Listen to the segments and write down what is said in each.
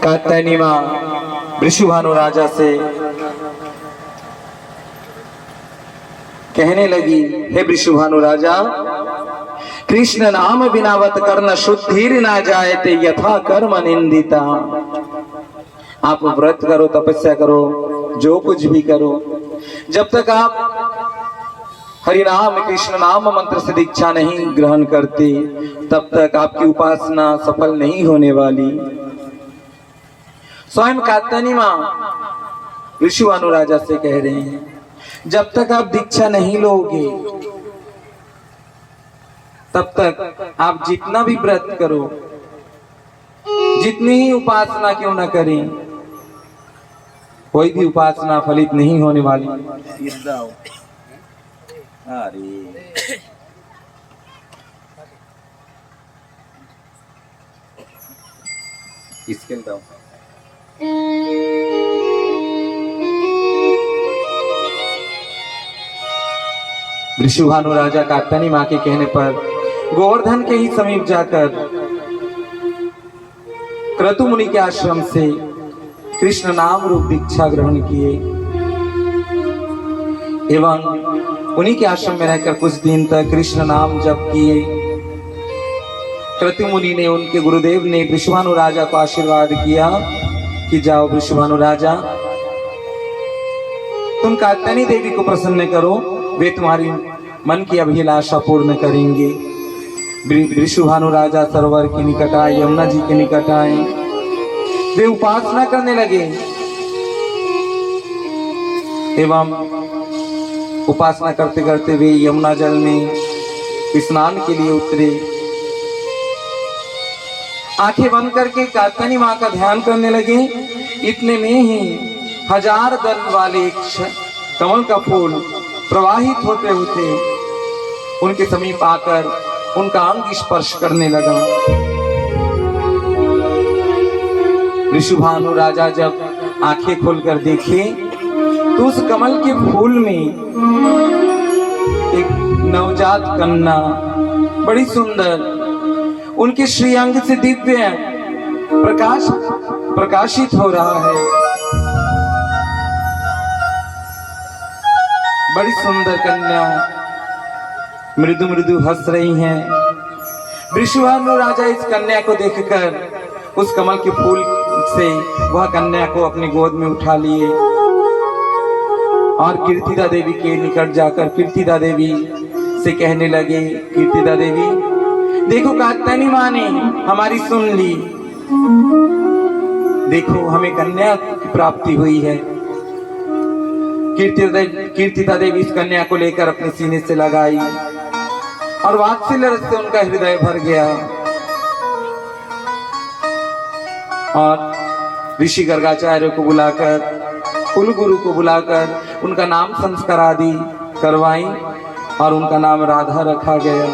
कात्यायनी माँ वृषभानु राजा से कहने लगी, हे वृषभानु राजा, कृष्ण नाम बिनावत कर्ण शुद्धिर ना जायते यथा कर्म निंदिता। आप व्रत करो, तपस्या करो, जो कुछ भी करो, जब तक आप हरिनाम कृष्ण नाम मंत्र से दीक्षा नहीं ग्रहण करते तब तक आपकी उपासना सफल नहीं होने वाली। स्वयं कात्यायनी माँ वृषभानु राजा से कह रहे हैं, जब तक आप दीक्षा नहीं लोगे तब तक आप जितना भी व्रत करो, जितनी ही उपासना क्यों न करें, कोई भी उपासना फलित नहीं होने वाली। अरे इसके बताओ। वृषभानु राजा कात्यायनी माँ के कहने पर गोवर्धन के ही समीप जाकर क्रतु मुनि के आश्रम से कृष्ण नाम रूप दीक्षा ग्रहण किए एवं उन्हीं के आश्रम में रहकर कुछ दिन तक कृष्ण नाम जप किए। क्रतु मुनि ने, उनके गुरुदेव ने वृषभानु राजा को आशीर्वाद किया कि जाओ वृषभानु राजा, तुम कात्यायनी देवी को प्रसन्न करो, वे तुम्हारी मन की अभिलाषा पूर्ण करेंगे। वृषभानु राजा सरोवर के निकट आए, यमुना जी के निकट आए, वे उपासना करने लगे एवं उपासना करते करते वे यमुना जल में स्नान के लिए उतरे। आंखें बंद करके कात्यायनी माँ का ध्यान करने लगे। इतने में ही 1000 दल वाले कमल का फूल प्रवाहित होते होते उनके समीप आकर उनका अंग स्पर्श करने लगा। वृषभानु राजा जब आंखें खोलकर देखे तो उस कमल के फूल में एक नवजात कन्या बड़ी सुंदर, उनके श्रीअंग से दिव्य प्रकाशित हो रहा है। बड़ी सुंदर कन्या मृदु मृदु हंस रही हैं। वृषभानु राजा इस कन्या को देखकर उस कमल के फूल से वह कन्या को अपनी गोद में उठा लिए और कीर्तिदा देवी के निकट जाकर कीर्तिदा देवी से कहने लगे, कीर्तिदा देवी, देखो कात्यायनी माँ ने हमारी सुन ली, देखो हमें कन्या की प्राप्ति हुई है। कीर्तिदा देवी इस कन्या को लेकर अपने सीने से लगाई और वात्सल्य रस से उनका हृदय भर गया और ऋषि गर्गाचार्य को बुलाकर, कुल गुरु को बुलाकर उनका नाम संस्कार आदि करवाई और उनका नाम राधा रखा गया।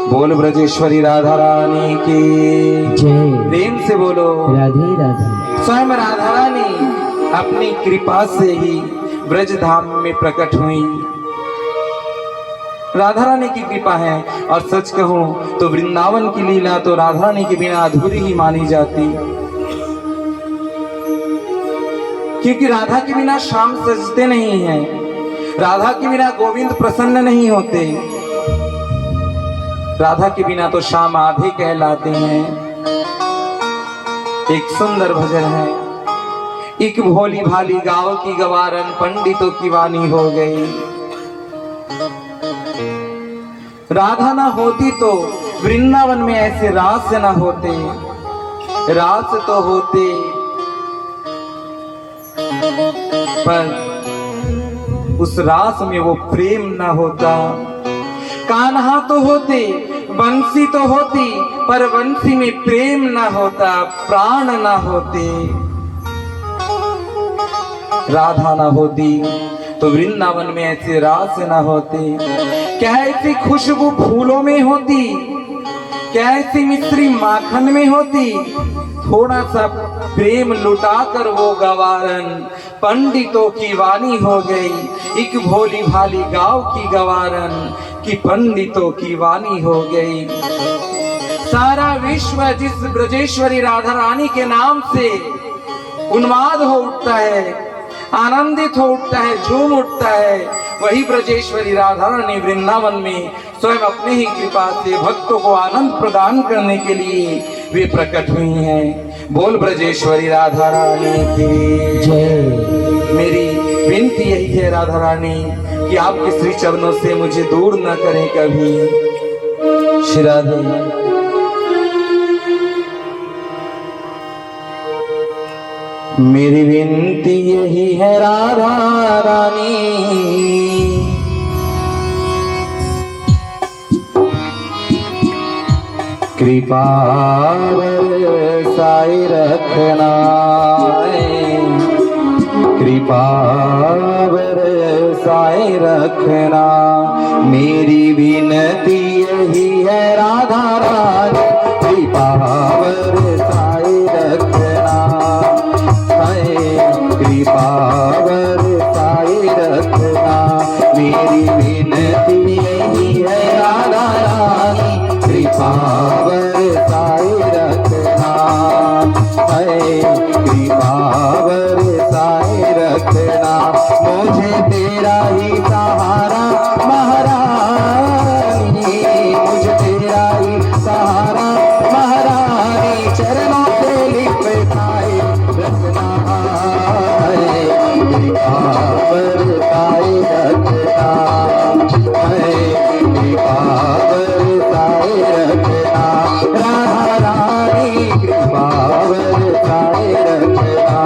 बोल ब्रजेश्वरी राधा रानी की जय। प्रेम से बोलो राधे राधे। स्वयं राधा रानी अपनी कृपा से ही ब्रज धाम में प्रकट हुई। राधा रानी की कृपा है और सच कहूं तो वृंदावन की लीला तो राधा रानी के बिना अधूरी ही मानी जाती, क्योंकि राधा के बिना श्याम सजते नहीं हैं, राधा के बिना गोविंद प्रसन्न नहीं होते, राधा के बिना तो श्याम आधे कहलाते हैं। एक सुंदर भजन है, एक भोली भाली गाँव की गवारन पंडितों की वाणी हो गई। राधा ना होती तो वृंदावन में ऐसे रास न होते, रास तो होते पर उस रास में वो प्रेम न होता। कान्हा तो होते, बंसी तो होती, पर बंसी में प्रेम न होता, प्राण न होते। राधा न होती तो वृंदावन में ऐसे रास न होते। क्या ऐसी खुशबू फूलों में होती, क्या ऐसी मिश्री माखन में होती, थोड़ा सा प्रेम लुटाकर वो गवारन पंडितों की वाणी हो गई। एक भोली भाली गाँव की गवारन की पंडितों की वाणी हो गई। सारा विश्व जिस ब्रजेश्वरी राधा रानी के नाम से उन्माद हो उठता है, आनंदित हो उठता है, झूम उठता है, वही ब्रजेश्वरी राधा रानी वृंदावन में स्वयं अपने ही कृपा से भक्तों को आनंद प्रदान करने के लिए वे प्रकट हुई हैं। बोल ब्रजेश्वरी राधा रानी की जय। मेरी विनती यही है राधा रानी कि आपके श्री चरणों से मुझे दूर न करें कभी। श्री राधे। मेरी विनती यही है राधा रानी, कृपा बरसाए रखना, कृपा बरसाए रखना। मेरी विनती यही है राधा रानी, कृपा बरसाए रखना, कृपा बरसाए रखना। मेरी विनती यही है राधा रानी, कृपा बरसाए रखना, कृपा बरसाए रखना। मुझे तेरा ही सहारा महारानी, मुझे तेरा ही सहारा महारानी, चरणों से लिपटाए रखना, कृपा बरसाए रखना, कृपा बरसाए रखना। राधा रानी कृपा बरसाए रखना,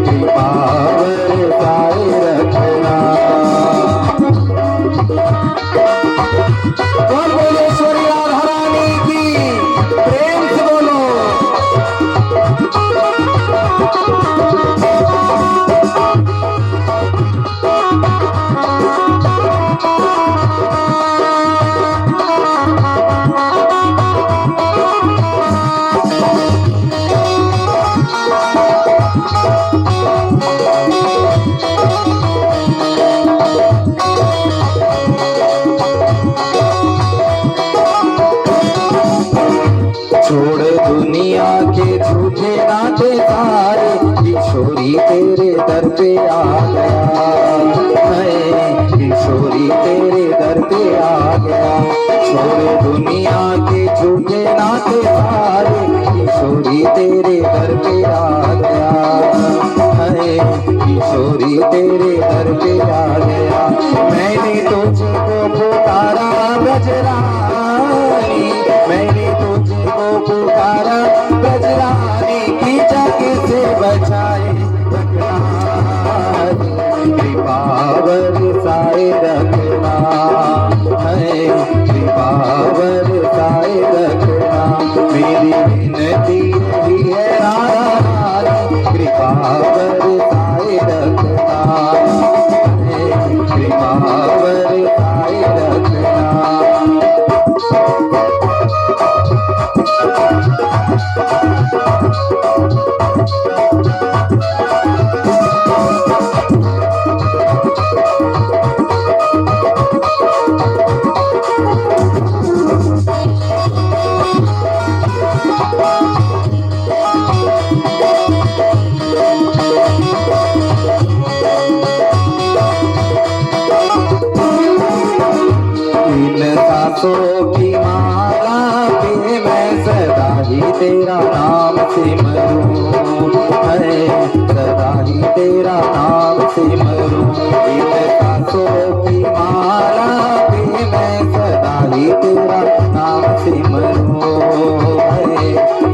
कृपा बरसाए रखना। कौन बोलेश्वरी राधा रानी की प्रेम से बोलो। छोड़ दुनिया के झूठे नाते सारे, किशोरी तेरे दर पे आ गया, किशोरी तेरे दर पे आ गया। छोड़ दुनिया के झूठे नाते सारे, किशोरी तेरे दर पे आ गया, किशोरी तेरे दर पे आ गया। मैंने तुझको पुकारा ब्रजरानी, मैंने तुझको पुकारा ब्रजरानी, की जग से बचाए रखना, कृपा बरसाए रखना, कृपा बरसाए रखना। मेरी विनती यही है राधा रानी, कृपा बरसाए रखना, कृपा बरसाए रखना। सांसों की माला पे मैं सदा ही तेरा नाम सिमरूं, सदा ही तेरा नाम सिमरूं। इन सांसों की माला पे मैं सदा ही तेरा नाम सिमरूं,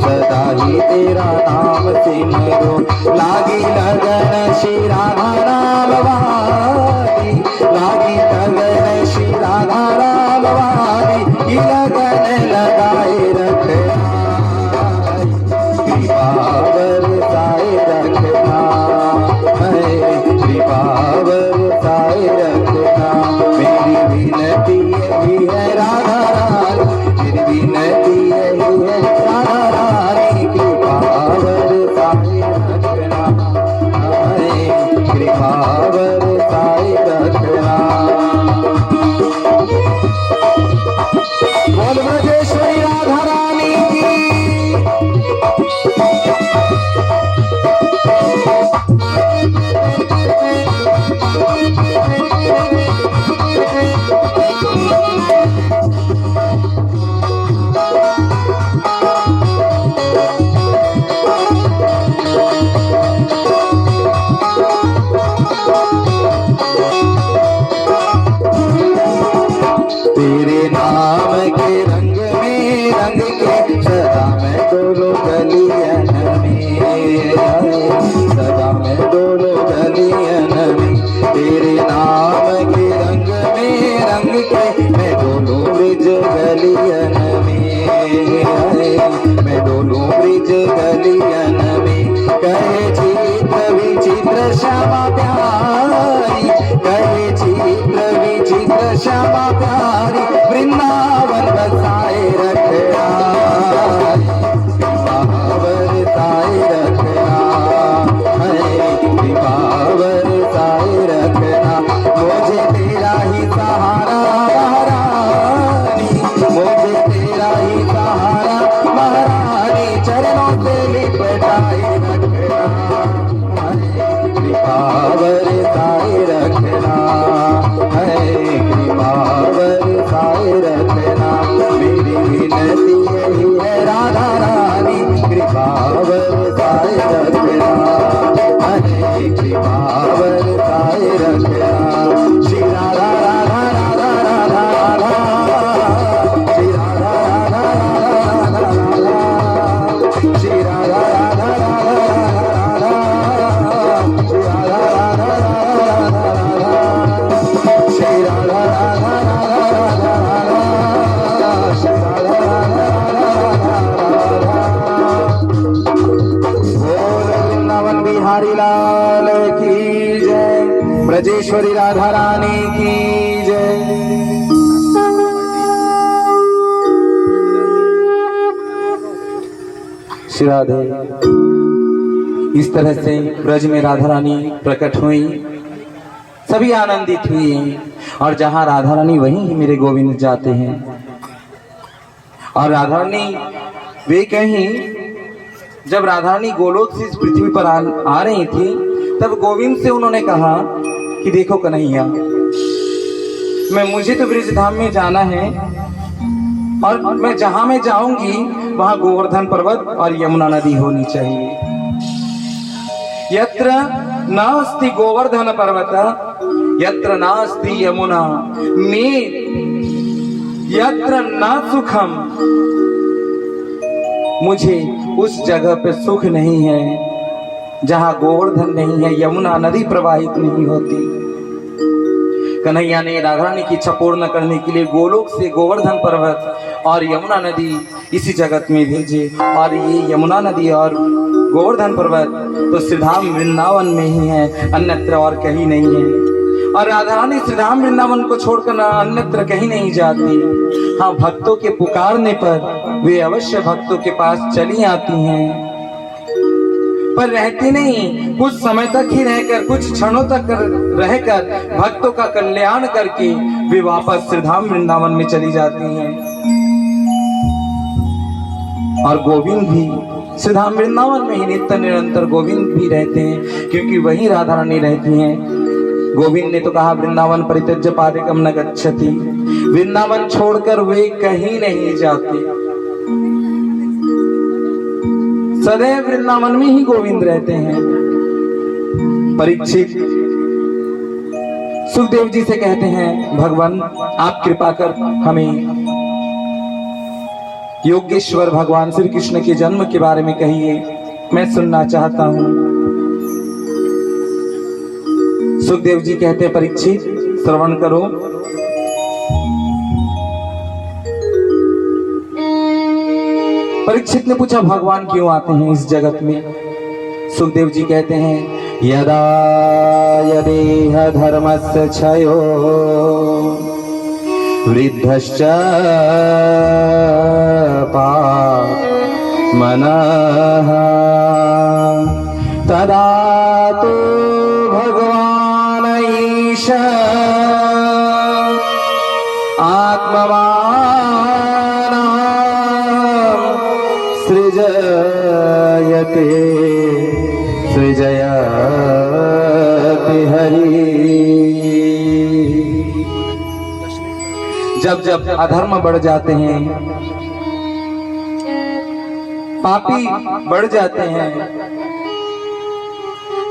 सदा ही तेरा नाम सिमरूं। लागी लगन श्री राधा नाम वाली, लागी लगन श्री राधा नाम वाली, लगन लगाए रखना, कृपा बरसाए रखना, कृपा बरसाए रखना। मेरी विनती यही है राधा रानी, के रंग में रंग के सदा मैं डोलो गलियन में, सदा मैं डोलो गलियन में, तेरे नाम के रंग में रंग के मैं डोलो ब्रिज गलियन में, मैं डोलो ब्रिज गलियन में। कहे चित्र विचित्र श्यामा प्यारी, कहे चित्र विचित्र श्यामा प्यारी, वृंदावन बसाए रखना, बरसाए रखना, बरसाए रखना, मुझे तेरा ही सहारा महारानी, मुझे तेरा ही सहारा महारानी, चरणों से लिपटाए रखना, बरसाए रखना, बरसाए रखना, मेरी विनती यही है राधा रानी, कृपा बरसाए रखना, कृपा बरसाए रखना। श्री राधा राधा राधा राधा राधा, श्री राधा राधा राधा राधा, श्री राधा राधा राधा राधा, श्री राधा राधा राधा, श्री राधा राधा राधा, श्री राधा वृंदावन बिहारी लाल की जय, ब्रजेश्वरी राधा रानी की जय। श्री राधे। इस तरह से ब्रज में राधा रानी प्रकट हुई, सभी आनंदित हुए, और जहां राधा रानी वहीं ही मेरे गोविंद जाते हैं। और राधा रानी वे कहीं, जब राधा रानी गोलोक से इस पृथ्वी पर आ रही थी, तब गोविंद से उन्होंने कहा कि देखो कन्हैया, मुझे तो ब्रजधाम में जाना है, और मैं जहां मैं जाऊंगी वहां गोवर्धन पर्वत और यमुना नदी होनी चाहिए। यत्र नास्ति गोवर्धन पर्वत यत्र नास्ति यमुना में यत्र न सुखम, मुझे उस जगह पे सुख नहीं है जहां गोवर्धन नहीं है, यमुना नदी प्रवाहित नहीं होती। कन्हैया ने राधा रानी की इच्छा पूर्ण करने के लिए गोलोक से गोवर्धन पर्वत और यमुना नदी इसी जगत में भेजे, और ये यमुना नदी और गोवर्धन पर्वत तो श्रीधाम वृंदावन में ही है, अन्यत्र और कहीं नहीं है। और राधा रानी श्रीधाम वृंदावन को छोड़कर अन्यत्र कहीं नहीं जाती। हाँ, भक्तों के पुकारने पर वे अवश्य भक्तों के पास चली आती हैं, पर रहती नहीं, कुछ समय तक ही रहकर, कुछ क्षणों तक रहकर भक्तों का कल्याण करके वे वापस श्रीधाम वृंदावन में चली जाती हैं। और गोविंद भी श्रीधाम वृंदावन में ही नित्य निरंतर गोविंद भी रहते हैं, क्योंकि वही राधा रानी रहती हैं। गोविंद ने तो कहा वृंदावन परित्यज्य पादिकम न गच्छति, वृंदावन छोड़कर वे कहीं नहीं जाते, सदैव वृंदावन में ही गोविंद रहते हैं। परीक्षित सुखदेव जी से कहते हैं, भगवान आप कृपा कर हमें योगेश्वर भगवान श्री कृष्ण के जन्म के बारे में कहिए, मैं सुनना चाहता हूं। सुखदेव जी कहते हैं, परीक्षित श्रवण करो। परीक्षित ने पूछा, भगवान क्यों आते हैं इस जगत में? सुखदेव जी कहते हैं, यदा यदेह धर्मस्य क्षयो वृद्धश्च पाप्मनः तदा तो भगवान ईश आत्मवान् सृजयते सृजयति हरि। जब जब अधर्म बढ़ जाते हैं, पापी बढ़ जाते हैं,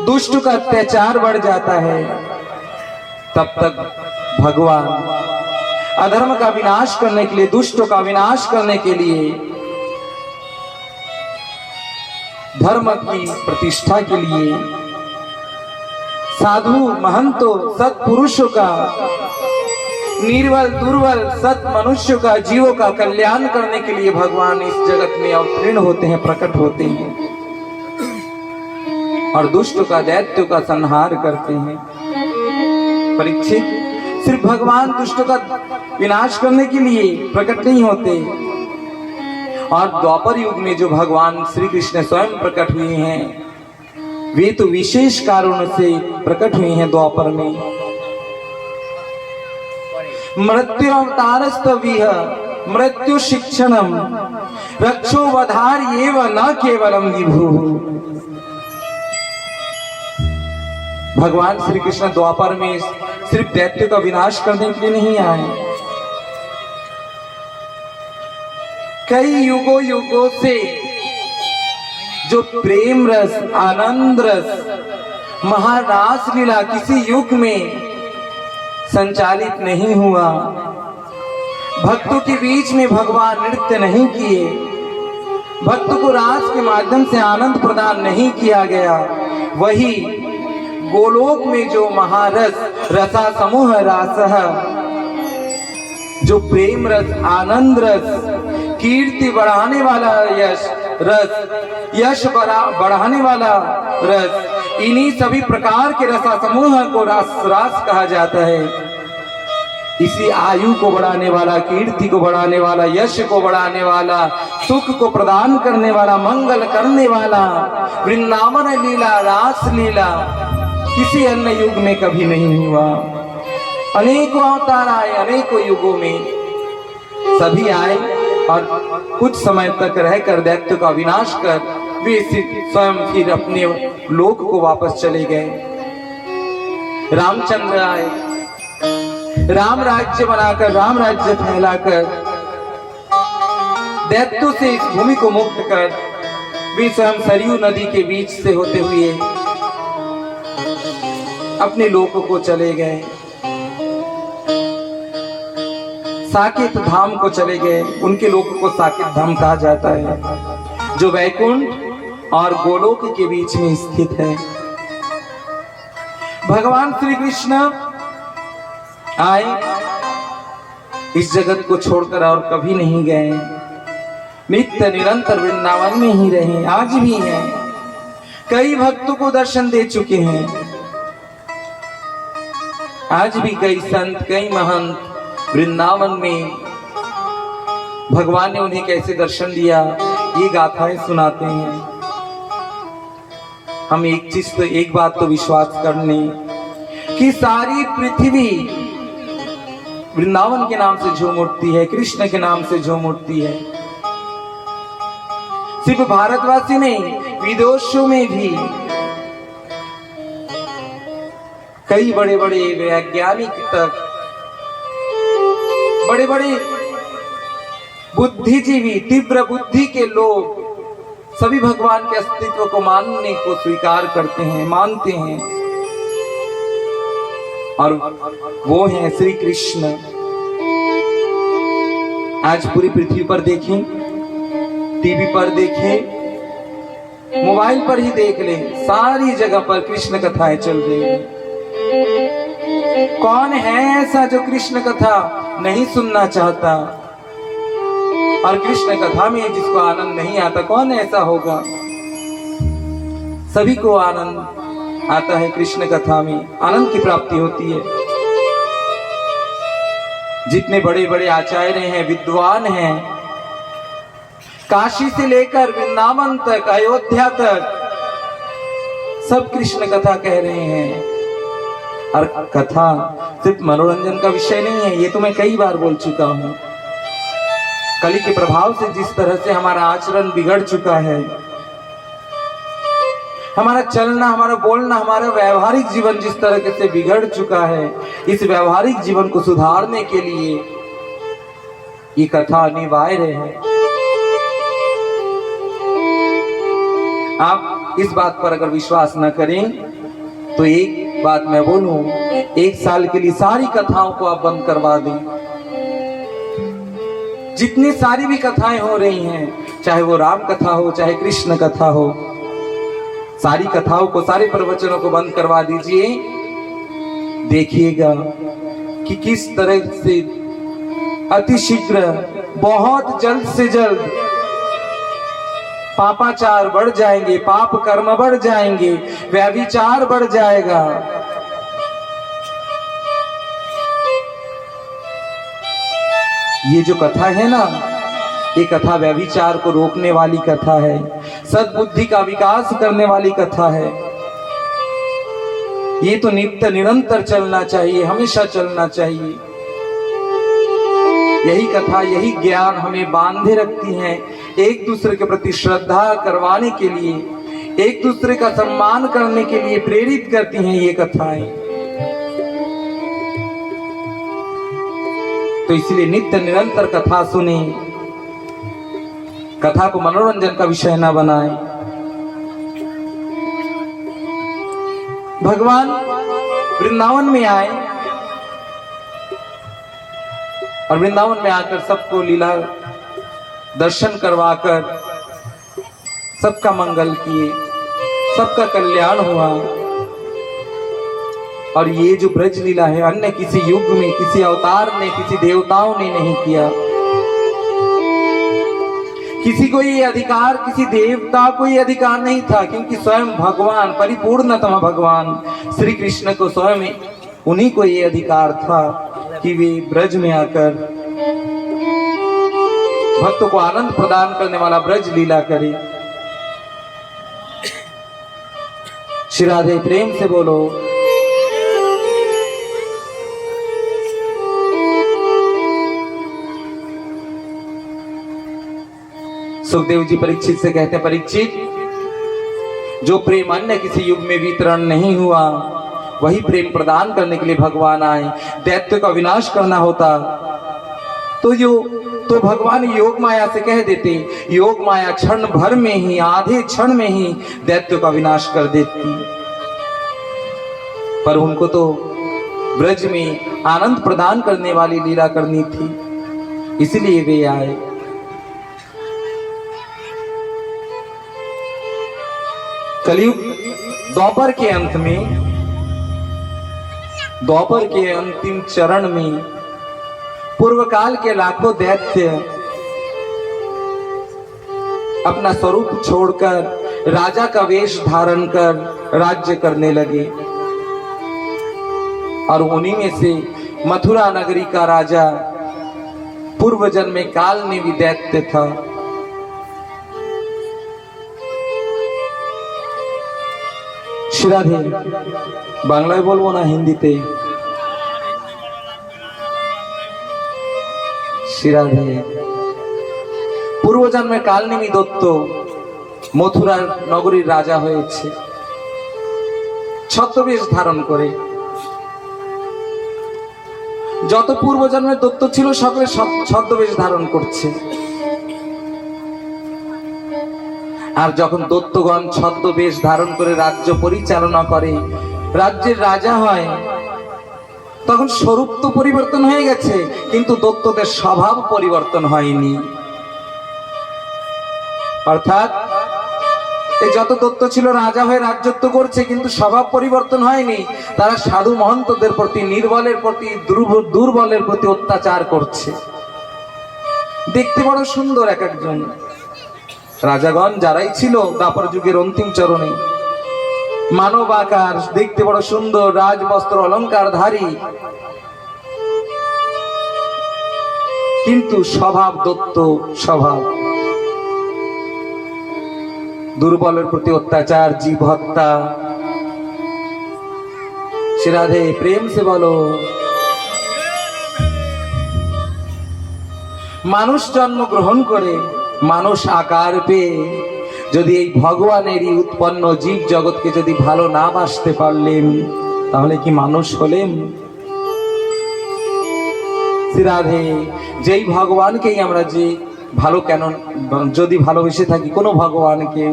दुष्ट का अत्याचार बढ़ जाता है, तब तक भगवान अधर्म का विनाश करने के लिए, दुष्टों का विनाश करने के लिए, धर्म की प्रतिष्ठा के लिए, साधु महंतों सत्पुरुषों का, निर्बल दुर्बल सत मनुष्यों का, जीवों का कल्याण करने के लिए भगवान इस जगत में अवतीर्ण होते हैं, प्रकट होते हैं और दुष्टों का, दैत्यों का संहार करते हैं। परीक्षित, सिर्फ भगवान दुष्टों का विनाश करने के लिए प्रकट नहीं होते, और द्वापर युग में जो भगवान श्री कृष्ण स्वयं प्रकट हुए हैं वे तो विशेष कारणों से प्रकट हुए हैं द्वापर में। मृत्यु अवतारस्तविह मृत्यु शिक्षणम रक्षो वधार एव न केवलम विभु। भगवान श्री कृष्ण द्वापर में सिर्फ दैत्य का विनाश करने के लिए नहीं आए, कई युगों युगों से जो प्रेम रस, आनंद रस, महारास लीला किसी युग में संचालित नहीं हुआ, भक्तों के बीच में भगवान नृत्य नहीं किए, भक्तों को रास के माध्यम से आनंद प्रदान नहीं किया गया, वही गोलोक में जो महारस, रसा समूह रासः, जो प्रेम रस, आनंद रस, कीर्ति बढ़ाने वाला यश रस, यश बढ़ाने वाला रस, इन्हीं सभी प्रकार के रसा समूह को रास कहा जाता है। इसी आयु को बढ़ाने वाला, कीर्ति को बढ़ाने वाला, यश को बढ़ाने वाला, सुख को प्रदान करने वाला, मंगल करने वाला वृंदावन लीला, रास लीला किसी अन्य युग में कभी नहीं हुआ। अनेकों अवतार आए, अनेकों युगों में सभी आए और कुछ समय तक रहकर दैत्य का विनाश कर वे स्वयं फिर अपने लोक को वापस चले गए। रामचंद्र आए, राम राज्य बनाकर, राम राज्य फैलाकर, दैत्यों से इस भूमि को मुक्त कर वे स्वयं सरयू नदी के बीच से होते हुए अपने लोक को चले गए, साकेत धाम को चले गए। उनके लोक को साकेत धाम कहा जाता है, जो वैकुंठ और गोलोक के बीच में स्थित है। भगवान श्री कृष्ण आए, इस जगत को छोड़कर और कभी नहीं गए, नित्य निरंतर वृंदावन में ही रहे, आज भी हैं। कई भक्तों को दर्शन दे चुके हैं, आज भी कई संत, कई महंत वृंदावन में भगवान ने उन्हें कैसे दर्शन दिया ये गाथाएं सुनाते हैं। हम एक बात तो विश्वास कर लें कि सारी पृथ्वी वृंदावन के नाम से झूम उठती है, कृष्ण के नाम से झूम उठती है। सिर्फ भारतवासी नहीं, विदेशों में भी कई बड़े बड़े वैज्ञानिक तक, बड़े बड़े बुद्धिजीवी, तीव्र बुद्धि के लोग सभी भगवान के अस्तित्व को मानने को स्वीकार करते हैं, मानते हैं, और वो हैं श्री कृष्ण। आज पूरी पृथ्वी पर देखें, टीवी पर देखें, मोबाइल पर ही देख लें, सारी जगह पर कृष्ण कथाएं चल रही हैं। कौन है ऐसा जो कृष्ण कथा नहीं सुनना चाहता? और कृष्ण कथा में जिसको आनंद नहीं आता, कौन ऐसा होगा? सभी को आनंद आता है, कृष्ण कथा में आनंद की प्राप्ति होती है। जितने बड़े बड़े आचार्य हैं, विद्वान हैं, काशी से लेकर वृंदावन तक, अयोध्या तक सब कृष्ण कथा कह रहे हैं। और कथा सिर्फ मनोरंजन का विषय नहीं है, ये तो मैं कई बार बोल चुका हूं। कली के प्रभाव से जिस तरह से हमारा आचरण बिगड़ चुका है, हमारा चलना, हमारा बोलना, हमारा व्यवहारिक जीवन जिस तरह से बिगड़ चुका है, इस व्यवहारिक जीवन को सुधारने के लिए ये कथा अनिवार्य है। आप इस बात पर अगर विश्वास न करें तो एक बात मैं बोलूं, एक साल के लिए सारी कथाओं को आप बंद करवा दें, जितनी सारी भी कथाएं हो रही हैं, चाहे वो राम कथा हो चाहे कृष्ण कथा हो, सारी कथाओं को, सारे प्रवचनों को बंद करवा दीजिए। देखिएगा कि किस तरह से अति शीघ्र, बहुत जल्द से जल्द पापाचार बढ़ जाएंगे, पाप कर्म बढ़ जाएंगे, व्यभिचार बढ़ जाएगा। ये जो कथा है ना, ये कथा व्यभिचार को रोकने वाली कथा है, सद्बुद्धि का विकास करने वाली कथा है। ये तो नित्य निरंतर चलना चाहिए, हमेशा चलना चाहिए। यही कथा, यही ज्ञान हमें बांधे रखती है, एक दूसरे के प्रति श्रद्धा करवाने के लिए, एक दूसरे का सम्मान करने के लिए प्रेरित करती हैं ये कथाएं। तो इसलिए नित्य निरंतर कथा सुने, कथा को मनोरंजन का विषय न बनाए। भगवान वृंदावन में आए और वृंदावन में आकर सबको लीला दर्शन करवाकर सबका मंगल किए, सबका कल्याण हुआ। और ये जो ब्रज लीला है, अन्य किसी युग में, किसी अवतार ने, किसी देवताओं ने नहीं किया। किसी को ये अधिकार, किसी देवता को ये अधिकार नहीं था, क्योंकि स्वयं भगवान, परिपूर्णतम भगवान श्री कृष्ण को स्वयं उन्हीं को ये अधिकार था कि वे ब्रज में आकर भक्तों को आनंद प्रदान करने वाला ब्रज लीला करे। श्री राधे, प्रेम से बोलो। सुखदेव जी परीक्षित से कहते हैं, परीक्षित, जो प्रेम अन्य किसी युग में वितरण नहीं हुआ, वही प्रेम प्रदान करने के लिए भगवान आए। दैत्य का विनाश करना होता तो भगवान योग माया से कह देते, योग माया क्षण भर में ही, आधे क्षण में ही दैत्य का विनाश कर देती। पर उनको तो ब्रज में आनंद प्रदान करने वाली लीला करनी थी, इसलिए वे आए। कलयुग द्वापर के अंत में, द्वापर के अंतिम चरण में, पूर्व काल के लाखों दैत्य अपना स्वरूप छोड़कर राजा का वेश धारण कर राज्य करने लगे। और उन्हीं में से मथुरा नगरी का राजा पूर्व जन्म में काल में भी दैत्य था। श्री राधे, बांग्लाয় বলবো না হিন্দিতে? শ্রী রাধে। পূর্ব জন্মে কালনেমী দত্ত মথুরার নগরীর রাজা হয়েছে ছদ্মবেশ ধারণ করে। যত পূর্ব জন্মের দত্ত ছিল সকলে ছদ্মবেশ ধারণ করছে। আর যখন দত্তগণ ছদ্মবেশ ধারণ করে রাজ্য পরিচালনা করে, রাজ্যের রাজা হয়, তখন স্বরূপ তো পরিবর্তন হয়ে গেছে, কিন্তু দত্তদের স্বভাব পরিবর্তন হয়নি। অর্থাৎ এই যত দত্ত ছিল রাজা হয়ে রাজত্ব করছে, কিন্তু স্বভাব পরিবর্তন হয়নি। তারা সাধু মহন্তদের প্রতি, নির্বলের প্রতি, দুর্বলের প্রতি অত্যাচার করছে। দেখতে বড় সুন্দর এক একজন রাজাগণ যারাই ছিল দ্বাপর যুগের অন্তিম চরণে, মানব আকার, দেখতে বড় সুন্দর, রাজবস্ত্র অলঙ্কারধারী, কিন্তু স্বভাব দত্ত স্বভাব। দুর্বলের প্রতি অত্যাচার, জীব হত্যা। শ্রী রাধে, প্রেম সে বলো। মানুষ জন্ম গ্রহণ করে, মানুষ আকার পেয়ে যদি এই ভগবানেরই উৎপন্ন জীব জগৎকে যদি ভালো না বাসতে পারলেন, তাহলে কি মানুষ হলেন? শ্রী রাধে, যেই ভগবানকেই আমরা যে ভালো কেন যদি ভালোবেসে থাকি কোনো ভগবানকে,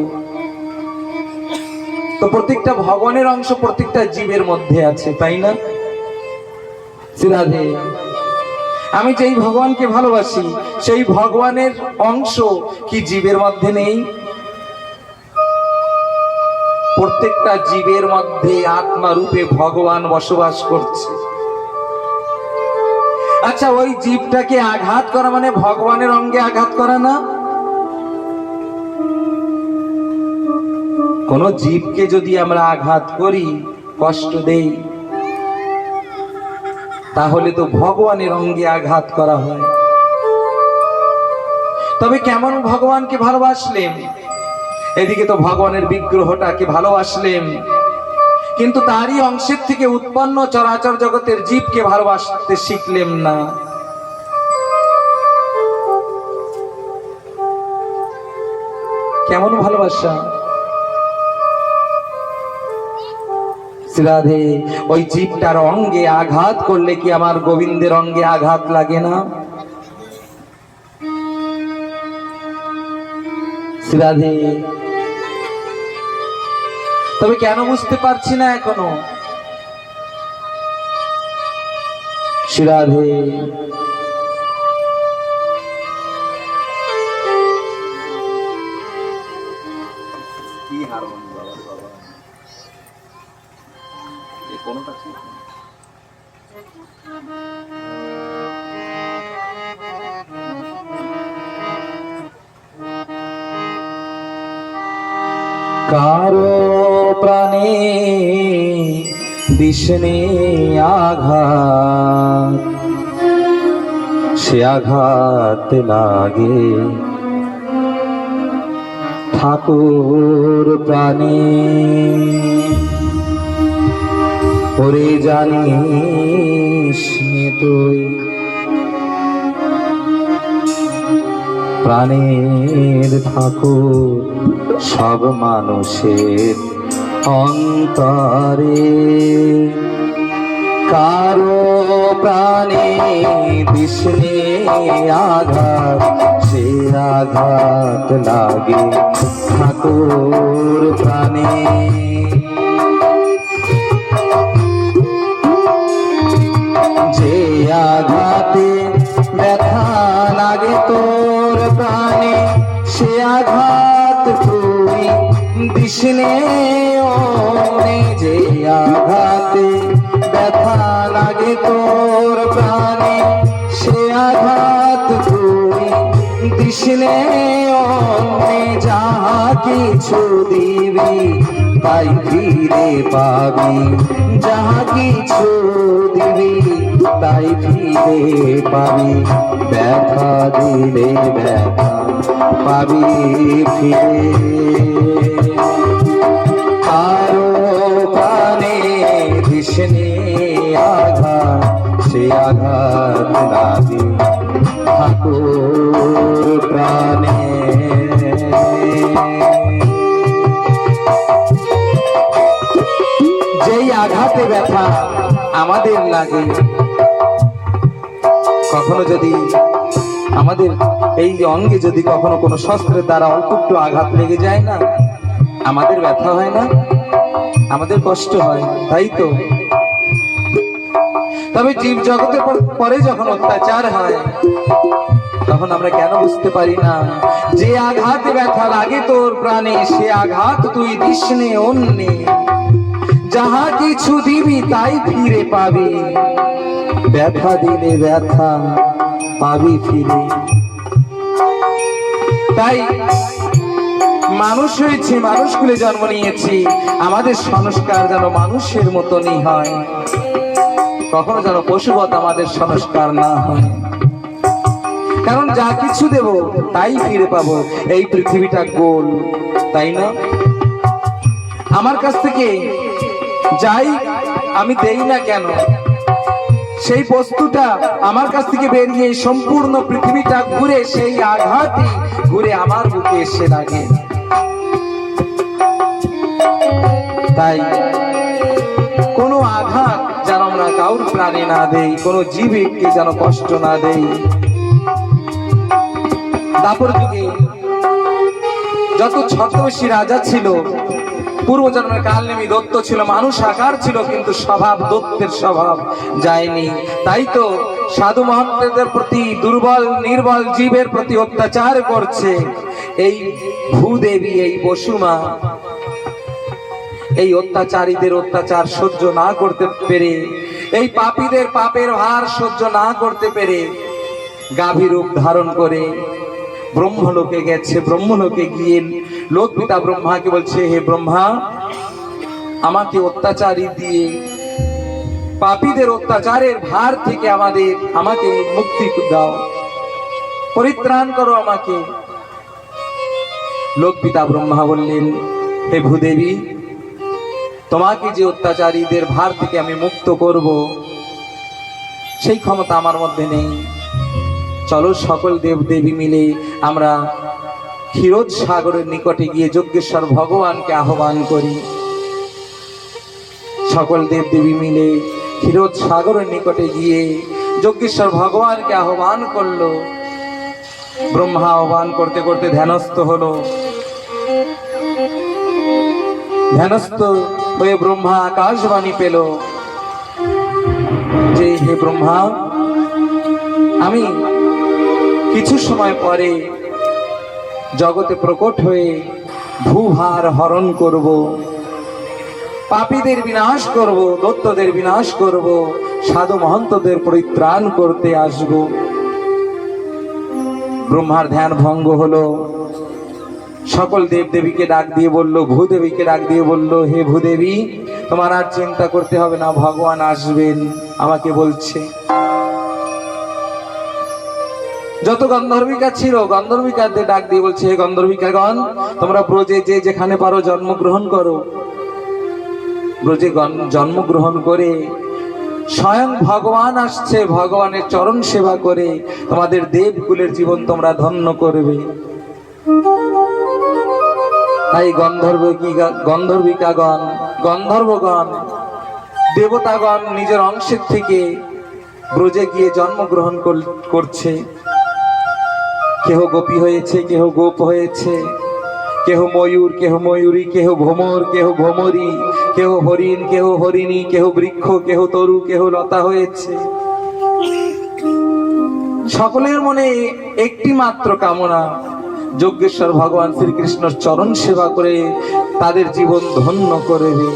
তো প্রত্যেকটা ভগবানের অংশ প্রত্যেকটা জীবের মধ্যে আছে, তাই না? শ্রী রাধে, আমি যেই ভগবানকে ভালোবাসি সেই ভগবানের অংশ কি জীবের মধ্যে নেই? প্রত্যেকটা জীবের মধ্যে আত্মা রূপে ভগবান বসবাস করছে। আচ্ছা, ওই জীবটাকে আঘাত করা মানে ভগবানের অঙ্গে আঘাত করা না? কোন জীবকে যদি আমরা আঘাত করি, কষ্ট দেই, তাহলে তো ভগবানের অঙ্গে আঘাত করা হয়। তবে কেমন ভগবানকে ভালোবাসলেন? এদিকে তো ভগবানের বিগ্রহটাকে ভালোবাসলেন, কিন্তু তারই অংশের থেকে উৎপন্ন চরাচর জগতের জীবকে ভালোবাসতে শিখলেন না। কেমন ভালোবাসা? রাধে, ওই জীবটার অঙ্গে আঘাত করলে কি আমার গোবিন্দের অঙ্গে আঘাত লাগে না? রাধে, তবে কেন বুঝতে পারছি না এখনো? রাধে, কি হারমোনি বাবা বাবা, এই কোনটা ঠিক না। কারো প্রাণে দিশনে আঘাত, সে আঘাত লাগে ঠাকুর প্রাণে। ওরে জানিস নে তুই প্রাণের ঠাকুর সব মানুষের অন্তরে। কারো প্রাণে দিশনে আঘাত, সে আঘাত লাগে ঠাকুর প্রাণে। যে আঘাতে ব্যথা লাগে তোর প্রাণে, সে আঘাত তুই দিশনে ওনে। যে আঘাতে ব্যথা লাগে তোর প্রাণে, সে আঘাত তুই দিশনে ওনে। যাহা কিছু দিবি তাই ফিরে পাবি, যাহা কিছু দিবি তাই ফিরে পাবি। ব্যথা দিলে ব্যথা পাবি ফিরে। কারো প্রাণে দিশনে আঘাত, সে আঘাত লাগে ঠাকুর প্রাণে। যেই আঘাতে ব্যথা আমাদের লাগে, কখনো যদি আমাদের এই অঙ্গে যদি কখনো কোনো শস্ত্রের দ্বারা অল্প একটু আঘাত লেগে যায় না, আমাদের ব্যথা হয় না, আমাদের কষ্ট হয়, তাই তো? তবে জীব জগতে পরে যখন অত্যাচার হয়, তখন আমরা কেন বুঝতে পারি না? যে আঘাতে ব্যথা লাগে তোর প্রাণে, সে আঘাত তুই দিশনে অন্যে। যাহা কিছু দিবি তাই ফিরে পাবি, ব্যথা দিলে ব্যথা পাবি ফিরে। তাই মানুষ হয়েছে, মানুষ কুলে জন্ম নিয়েছি, আমাদের সংস্কার যেন মানুষের মতনই হয়, কখনো যেন পশুবৎ আমাদের সংস্কার না হয়। কারণ যা কিছু দেব তাই ফিরে পাবো। এই পৃথিবীটা গোল, তাই না? আমার কাছ থেকে যাই আমি দেই না কেন, সেই বস্তুটা আমার কাছ থেকে বেরিয়ে সম্পূর্ণ পৃথিবীটা ঘুরে সেই আঘাতই ঘুরে আমার বুকে এসে লাগে। তাই কোনো আঘাত যেন আমরা কাউর প্রাণে না দেই, কোনো জীবকে যেন কষ্ট না দেই। দাপর যুগে যত ছদ্মবেশী রাজা ছিল, পূর্বজন্মের কাল নেমি দত্ত ছিল, মানুষ আকার ছিল, কিন্তু স্বভাব দত্তের স্বভাব যায়নি। তাই তো সাধু মহন্তদের প্রতি, দুর্বল নির্বল জীবের প্রতি অত্যাচার করছে, এই ভূদেবী, এই বসুমা এই অত্যাচারীদের অত্যাচার সহ্য না করতে পেরে, এই পাপীদের পাপের ভার সহ্য না করতে পেরে গাভী রূপ ধারণ করে ব্রহ্মলোকে গেছে। ব্রহ্মলোকে গিয়ে লোকপিতা ব্রহ্মাকে বলছে, হে ব্রহ্মা, আমাকে অত্যাচারী দিয়ে পাপীদের অত্যাচারের ভার থেকে আমাকে মুক্তি দাও, পরিত্রাণ করো আমাকে। লোকপিতা ব্রহ্মা বললেন, হে ভূদেবী, তোমাকে যে অত্যাচারীদের ভার থেকে আমি মুক্ত করব, সেই ক্ষমতা আমার মধ্যে নেই। চলো সকল দেব দেবী মিলে আমরা ক্ষীরোদ সাগরের নিকটে গিয়ে যজ্ঞেশ্বর ভগবানকে আহ্বান করি। সকল দেব দেবী মিলে ক্ষীরোদ সাগরের নিকটে গিয়ে যজ্ঞেশ্বর ভগবানকে আহ্বান করলো। ব্রহ্মা আহ্বান করতে করতে ধ্যানস্থ হলো। ধ্যানস্থ হয়ে ব্রহ্মা আকাশবাণী পেল যে, হে ব্রহ্মা, আমি কিছু সময় পরে জগতে প্রকট হয়ে ভূভার হরণ করব, পাপীদের বিনাশ করব, দৈত্যদের বিনাশ করব, সাধু মহন্তদের পরিত্রাণ করতে আসব। ব্রহ্মার ধ্যান ভঙ্গ হলো। সকল দেবদেবীকে ডাক দিয়ে বলল, ভূদেবীকে ডাক দিয়ে বলল, হে ভূদেবী, তোমার আর চিন্তা করতে হবে না, ভগবান আসবেন, আমাকে বলছে। যত গন্ধর্বিকা ছিল, গন্ধর্বিকাদের ডাক দিয়ে বলছে, হে গন্ধর্বিকাগণ, তোমরা ব্রজে যে যেখানে পারো জন্মগ্রহণ করো। ব্রজে জন্মগ্রহণ করে স্বয়ং ভগবান আসছে, ভগবানের চরণ সেবা করে তোমাদের দেবকুলের জীবন তোমরা ধন্য করবে। তাই গন্ধর্বিকাগণ, গন্ধর্বগণ, দেবতাগণ নিজের অংশের থেকে ব্রজে গিয়ে জন্মগ্রহণ করছে। কেহ গোপী হয়েছে, কেহ গোপ হয়েছে, কেহ ময়ূর, কেহ ময়ূরী, কেহ ভ্রমর, কেহ ভ্রমরী, কেহ হরিণ, কেহ হরিণী, কেহ বৃক্ষ, কেহ তরু, কেহ লতা হয়েছে। সকলের মনে একটি মাত্র কামনা, যজ্ঞেশ্বর ভগবান শ্রীকৃষ্ণর চরণ সেবা করে তাদের জীবন ধন্য করবে।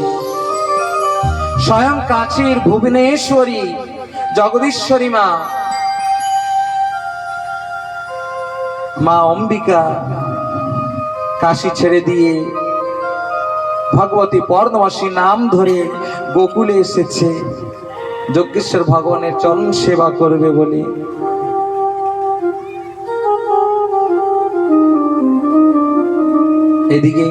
স্বয়ং কাছের ভুবনেশ্বরী জগদীশ্বরী মা অম্বিকা কাশী ছেড়ে দিয়ে ভগবতী পর্ণমাসী নাম ধরে গোকুলে এসেছে যজ্ঞেশ্বর ভগবানের চরণ সেবা করবে বলে। এদিকে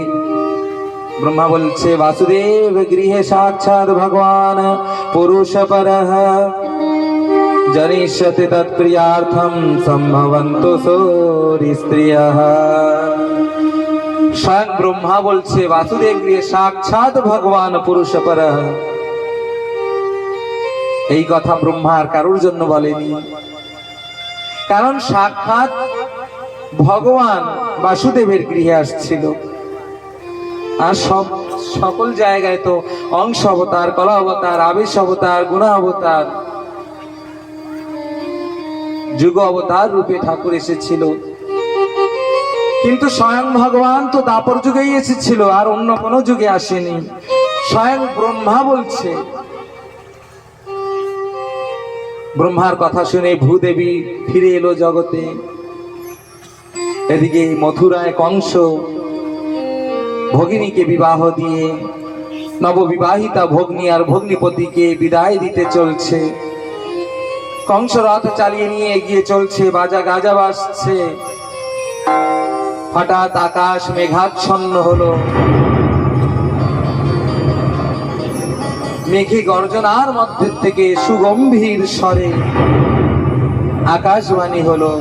ব্রহ্মা বলছে, বাসুদেব গৃহে সাক্ষাৎ ভগবান পুরুষ পরঃ জনিষ্যতে তৎপ্রিয়ার্থম সম্ভবন্তু সৌরি স্ত্রিয়ঃ। স্বয়ং ব্রহ্মা বলছে, বাসুদেব গৃহে সাক্ষাৎ ভগবান পুরুষ পরঃ। এই কথা ব্রহ্মা আর কারোর জন্য বলেনি, কারণ সাক্ষাৎ ভগবান বাসুদেবের গৃহে আসছিল। আর সকল জায়গায় তো অংশ অবতার, কলা অবতার, আবেশ অবতার, গুণা অবতার, যুগ অবতার রূপে ঠাকুর এসেছিল। কিন্তু স্বয়ং ভগবান তো দাপর যুগেই এসেছিল, আর অন্য কোনো যুগে আসেনি। স্বয়ং ব্রহ্মা বলছে। ব্রহ্মার কথা শুনে ভূদেবী ফিরে এলো জগতে। এদিকে মথুরায় কংস ভগিনীকে বিবাহ দিয়ে নববিবাহিতা ভগ্নী আর ভগ্নিপতিকে বিদায় দিতে চলছে। কংস রথ চালিয়ে নিয়ে এগিয়ে চলছে, বাজা গাজা বাজছে। হঠাৎ আকাশ মেঘাচ্ছন্ন হলো, মেঘে গর্জনার মধ্যে থেকে সুগম্ভীর স্বরে আকাশবাণী হলো,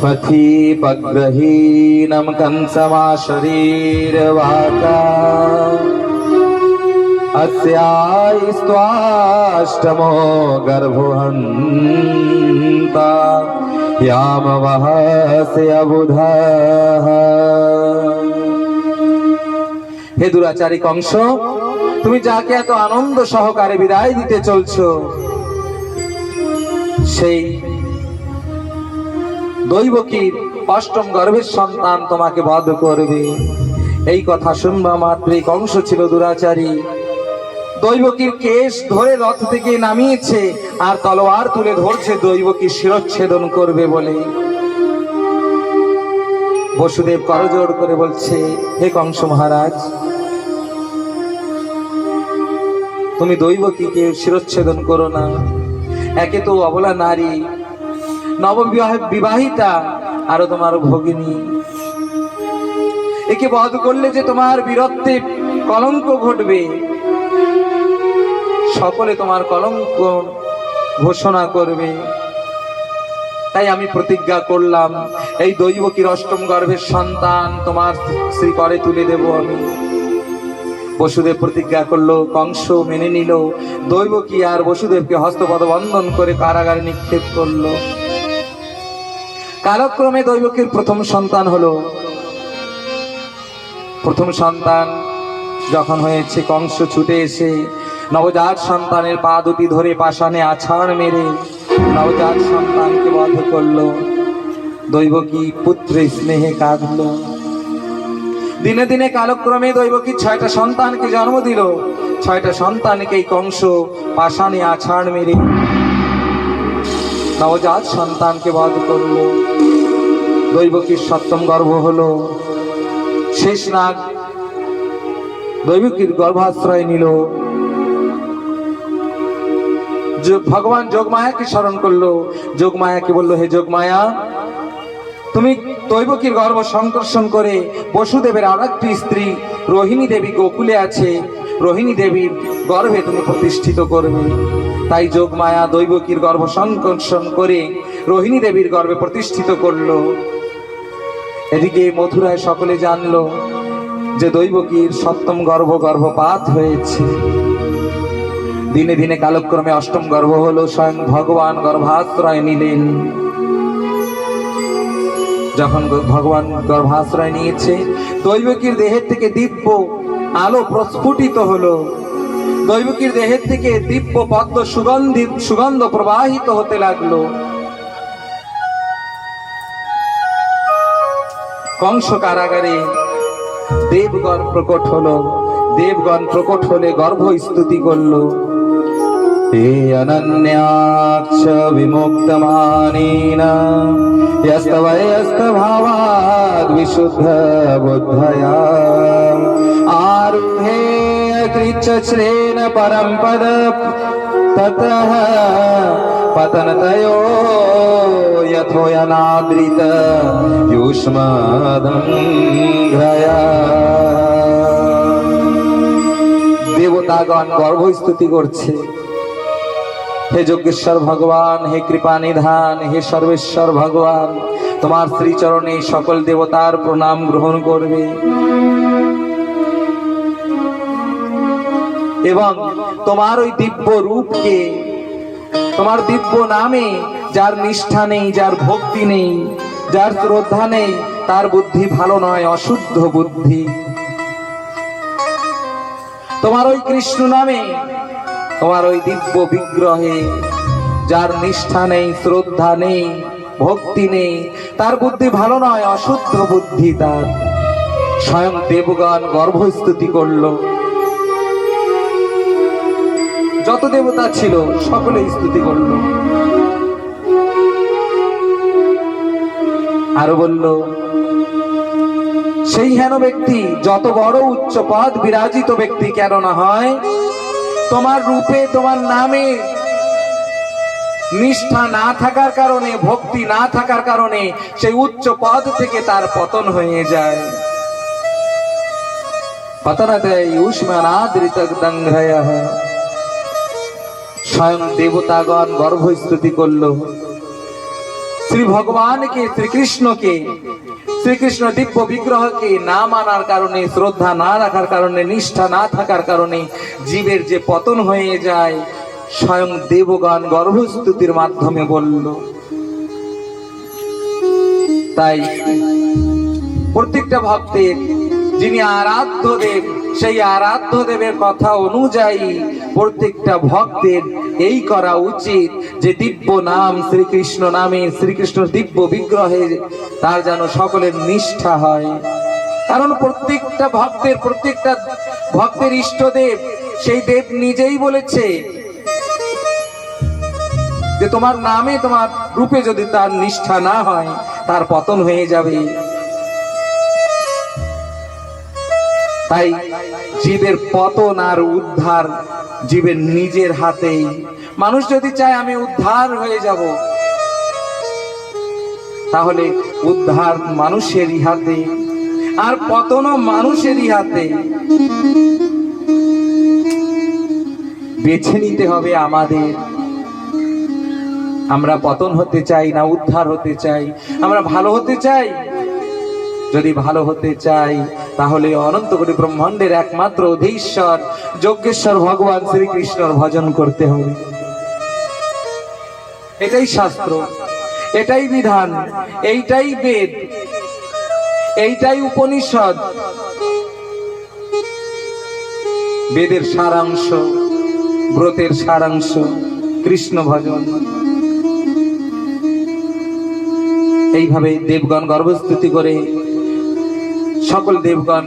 পথি পগ্রহীনম কংসমা শরীর বাতা अस्यास्त्वाष्टमो गर्भोहन्ता यामवहस्य बुधः। হে দুরাচারী কংস, তুমি যাকে এত আনন্দ সহকারে বিদায় দিতে চলছো, সেই দৈবকীর অষ্টম গর্ভের সন্তান তোমাকে বধ করবে। এই কথা শুনবা মাত্রই কংস ছিল দুরাচারী, দৈবকীর কেশ ধরে রথ থেকে নামিয়েছে আর তলোয়ার তুলে ধরছে দৈবকীর শিরচ্ছেদন করবে বলে। বসুদেব করজোড় করে বলছে, হে কংস মহারাজ, তুমি দৈবকীকে শিরচ্ছেদন করো না। একে তো অবলা নারী, বিবাহিতা, আরো তোমার ভগিনী, একে বধ করলে যে তোমার বীরত্বে কলঙ্ক ঘটবে, সকলে তোমার কলঙ্ক ঘোষণা করবে। তাই আমি প্রতিজ্ঞা করলাম, এই দৈবকীর অষ্টম গর্ভের সন্তান তোমার শ্রীকরে তুলে দেব আমি। বসুদেব প্রতিজ্ঞা করলো, কংস মেনে নিল। দৈবকী আর বসুদেবকে হস্তপদ বন্ধন করে কারাগারে নিক্ষেপ করলো। কালক্রমে দৈবকীর প্রথম সন্তান হলো। প্রথম সন্তান যখন হয়েছে, কংস ছুটে এসে নবজাত সন্তানের পা দুটি ধরে পাষাণে আছাড় মেরে নবজাত সন্তানকে বধ করলো। দৈবকী পুত্রের স্নেহে কাঁদল। দিনে দিনে কালক্রমে দৈবকী 6টা সন্তানকে জন্ম দিল। 6টা সন্তানকে কংস পাষাণে আছাড় মেরে নবজাত সন্তানকে বধ করলো। দৈবকীর 7ম গর্ভ হলো। শেষ নাগ দৈবকীর গর্ভাশ্রয় নিল। ভগবান যোগমায়াকে স্মরণ করলো। যোগমায়াকে বলল, হে যোগমায়া, তুমি দৈবকীর গর্ভ সংকর্ষণ করে বসুদেবের আর একটি স্ত্রী রোহিণী দেবী গোকুলে আছে, রোহিণী দেবীর গর্ভে তুমি প্রতিষ্ঠিত করবে। তাই যোগমায়া দৈবকীর গর্ভ সংকর্ষণ করে রোহিণী দেবীর গর্ভে প্রতিষ্ঠিত করলো। এদিকে মথুরায় সকলে জানলো যে দৈবকীর 7ম গর্ভপাত হয়েছে। দিনে দিনে কালক্রমে 8ম গর্ভ হলো। স্বয়ং ভগবান গর্ভাশ্রয় নিলেন। যখন ভগবান গর্ভাশ্রয় নিয়েছে, দৈবকীর দেহের থেকে দিব্য আলো প্রস্ফুটিত হলো। দৈবকীর দেহের থেকে দিব্য পদ্ম সুগন্ধ প্রবাহিত হতে লাগলো। কংস কারাগারে দেবগণ প্রকট হলো। দেবগণ প্রকট হলে গর্ভ স্তুতি করলো, হে অনন্যাক্ষ বিমুক্তমানেন यस्तवयस्तभावाद् विशुद्ध बुद्धया आरुहे कृच्छ्रेण परं पद ततः पतनतयो यथोयनादृत युष्मदङ्घ्रया। দেবতাগণ গর্ভস্তুতি করছে, হে যজ্ঞেশ্বর ভগবান, হে কৃপা নিধান, হে সর্বেশ্বর ভগবান, তোমার শ্রীচরণে সকল দেবতার প্রণাম গ্রহণ করবে এবং তোমার ওই দিব্য রূপকে, তোমার দিব্য নামে যার নিষ্ঠা নেই, যার ভক্তি নেই, যার শ্রদ্ধা নেই, তার বুদ্ধি ভালো নয়, অশুদ্ধ বুদ্ধি। তোমার ওই কৃষ্ণ নামে, তোমার ওই দিব্য বিগ্রহে যার নিষ্ঠা নেই, শ্রদ্ধা নেই, ভক্তি নেই, তার বুদ্ধি ভালো নয়, অশুদ্ধ বুদ্ধি তার। স্বয়ং দেবগণ গর্ভস্তুতি করলো। যত দেবতা ছিল সকলে স্তুতি করলো। আরো বলল, সেই হেন ব্যক্তি যত বড় উচ্চ পদ বিরাজিত ব্যক্তি কেন না হয়, তোমার রূপে, তোমার নামে নিষ্ঠা না থাকার কারণে, ভক্তি না থাকার কারণে সেই উচ্চ পদ থেকে তার পতন হয়ে যায়। পতনতে উষ্মানাদৃতদংঘ্রয়ঃ। স্বয়ং দেবতাগণ গর্ভস্তুতি করল। শ্রী ভগবানকে, শ্রীকৃষ্ণকে, শ্রীকৃষ্ণ দিব্য বিগ্রহকে না মানার কারণে, শ্রদ্ধা না রাখার কারণে, নিষ্ঠা না থাকার কারণে জীবের যে পতন হয়ে যায়, স্বয়ং দেবগণ গর্ভস্তুতির মাধ্যমে বলল। তাই প্রত্যেকটা ভক্তের, যিনি আরাধ্য দেব, সেই আরাধ্য দেবের কথা অনুযায়ী প্রত্যেকটা ভক্তের এই করা উচিত যে দিব্য নাম শ্রীকৃষ্ণ নামে, শ্রীকৃষ্ণ দিব্য বিগ্রহে তার যেন সকলের নিষ্ঠা হয়। কারণ প্রত্যেকটা ভক্তের ইষ্টদেব সেই দেব নিজেই বলেছে যে তোমার নামে তোমার রূপে যদি তার নিষ্ঠা না হয় তার পতন হয়ে যাবে। তাই জীবের পতন আর উদ্ধার জীবের নিজের হাতেই। মানুষ যদি চায় আমি উদ্ধার হয়ে যাব, তাহলে উদ্ধার মানুষেরই হাতে আর পতনও মানুষেরই হাতে। বেছে নিতে হবে আমাদের, আমরা পতন হতে চাই না উদ্ধার হতে চাই, আমরা ভালো হতে চাই। যদি ভালো হতে চাই তাহলে অনন্ত কোটি ব্রহ্মাণ্ডের একমাত্র অধীশ্বর যজ্ঞেশ্বর ভগবান শ্রীকৃষ্ণর ভজন করতে হবে। এটাই শাস্ত্র, এটাই বিধান, এইটাই বেদ, এইটাই উপনিষদ। বেদের সারাংশ, ব্রতের সারাংশ কৃষ্ণ ভজন। এইভাবে দেবগণ গর্ভস্তুতি করে সকল দেবগণ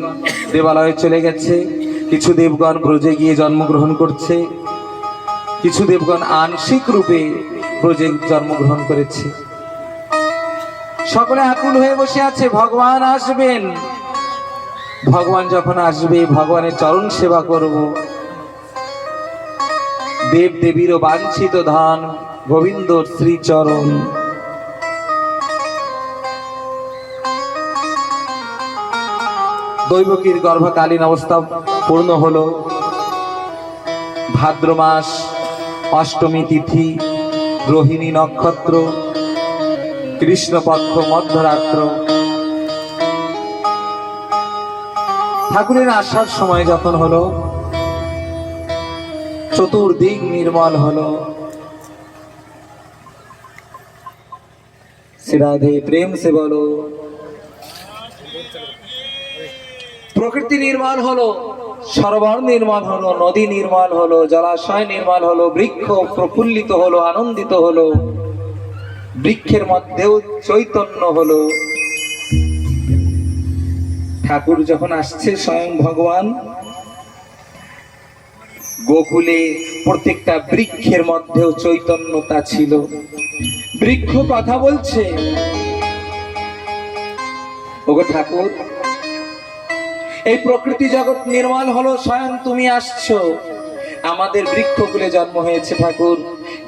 দেবালয়ে চলে গেছে। কিছু দেবগণ ব্রজে গিয়ে জন্মগ্রহণ করছে, কিছু দেবগণ আংশিক রূপে ব্রজে জন্মগ্রহণ করেছে। সকলে আকুল হয়ে বসে আছে, ভগবান আসবেন। ভগবান যখন আসবে ভগবানের চরণ সেবা করব। দেব দেবীরও বাঞ্ছিত ধান গোবিন্দর শ্রীচরণ। দৈবকীর গর্ভকালীন অবস্থা পূর্ণ হলো। ভাদ্র মাস অষ্টমী তিথি, রোহিণী নক্ষত্র, কৃষ্ণপক্ষ মধ্যরাত্র। ঠাকুরের আসার সময় যখন হলো, চতুর্দিক নির্মল হলো। শ্রীরাধে প্রেম সে বলো। প্রকৃতি নির্মল হলো, সরোবর নির্মল হলো, নদী নির্মল হলো, জলাশয় নির্মল হলো, বৃক্ষ প্রফুল্লিত হলো, আনন্দিত হলো, বৃক্ষের মধ্যেও চৈতন্য হলো। ঠাকুর যখন আসছে স্বয়ং ভগবান, গোকুলে প্রত্যেকটা বৃক্ষের মধ্যেও চৈতন্যতা ছিল। বৃক্ষ কথা বলছে, ওগো ঠাকুর, এই প্রকৃতি জগৎ নির্মল হলো, স্বয়ং তুমি আসছো। আমাদের বৃক্ষকুলে জন্ম হয়েছে ঠাকুর,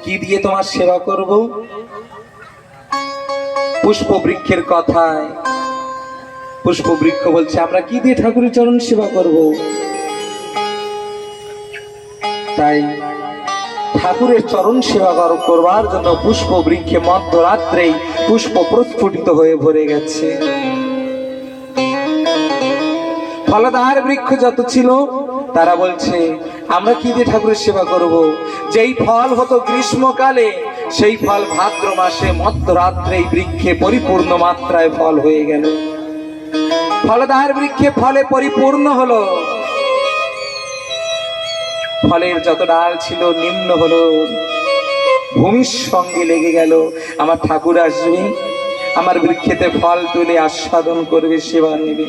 কি দিয়ে তোমার সেবা করব? পুষ্প বৃক্ষের কথায় পুষ্প বৃক্ষ বলছে আমরা কি দিয়ে ঠাকুরের চরণ সেবা করব? তাই ঠাকুরের চরণ সেবা করবার জন্য পুষ্প বৃক্ষে মধ্যরাত্রেই পুষ্প প্রস্ফুটিত হয়ে ভরে গেছে। ফলদার বৃক্ষ যত ছিল তারা বলছে আমরা কি দিয়ে ঠাকুরের সেবা করব? যেই ফল হতো গ্রীষ্মকালে সেই ফল ভাদ্র মাসে মধ্যরাত্রেই বৃক্ষে পরিপূর্ণ মাত্রায় ফল হয়ে গেল। ফলদার বৃক্ষে ফলে পরিপূর্ণ হলো। ফলের যত ডাল ছিল নিম্ন হলো, ভূমির সঙ্গে লেগে গেল। আমার ঠাকুর আসবে, আমার বৃক্ষেতে ফল তুলে আস্বাদন করবে, সেবা নেবে।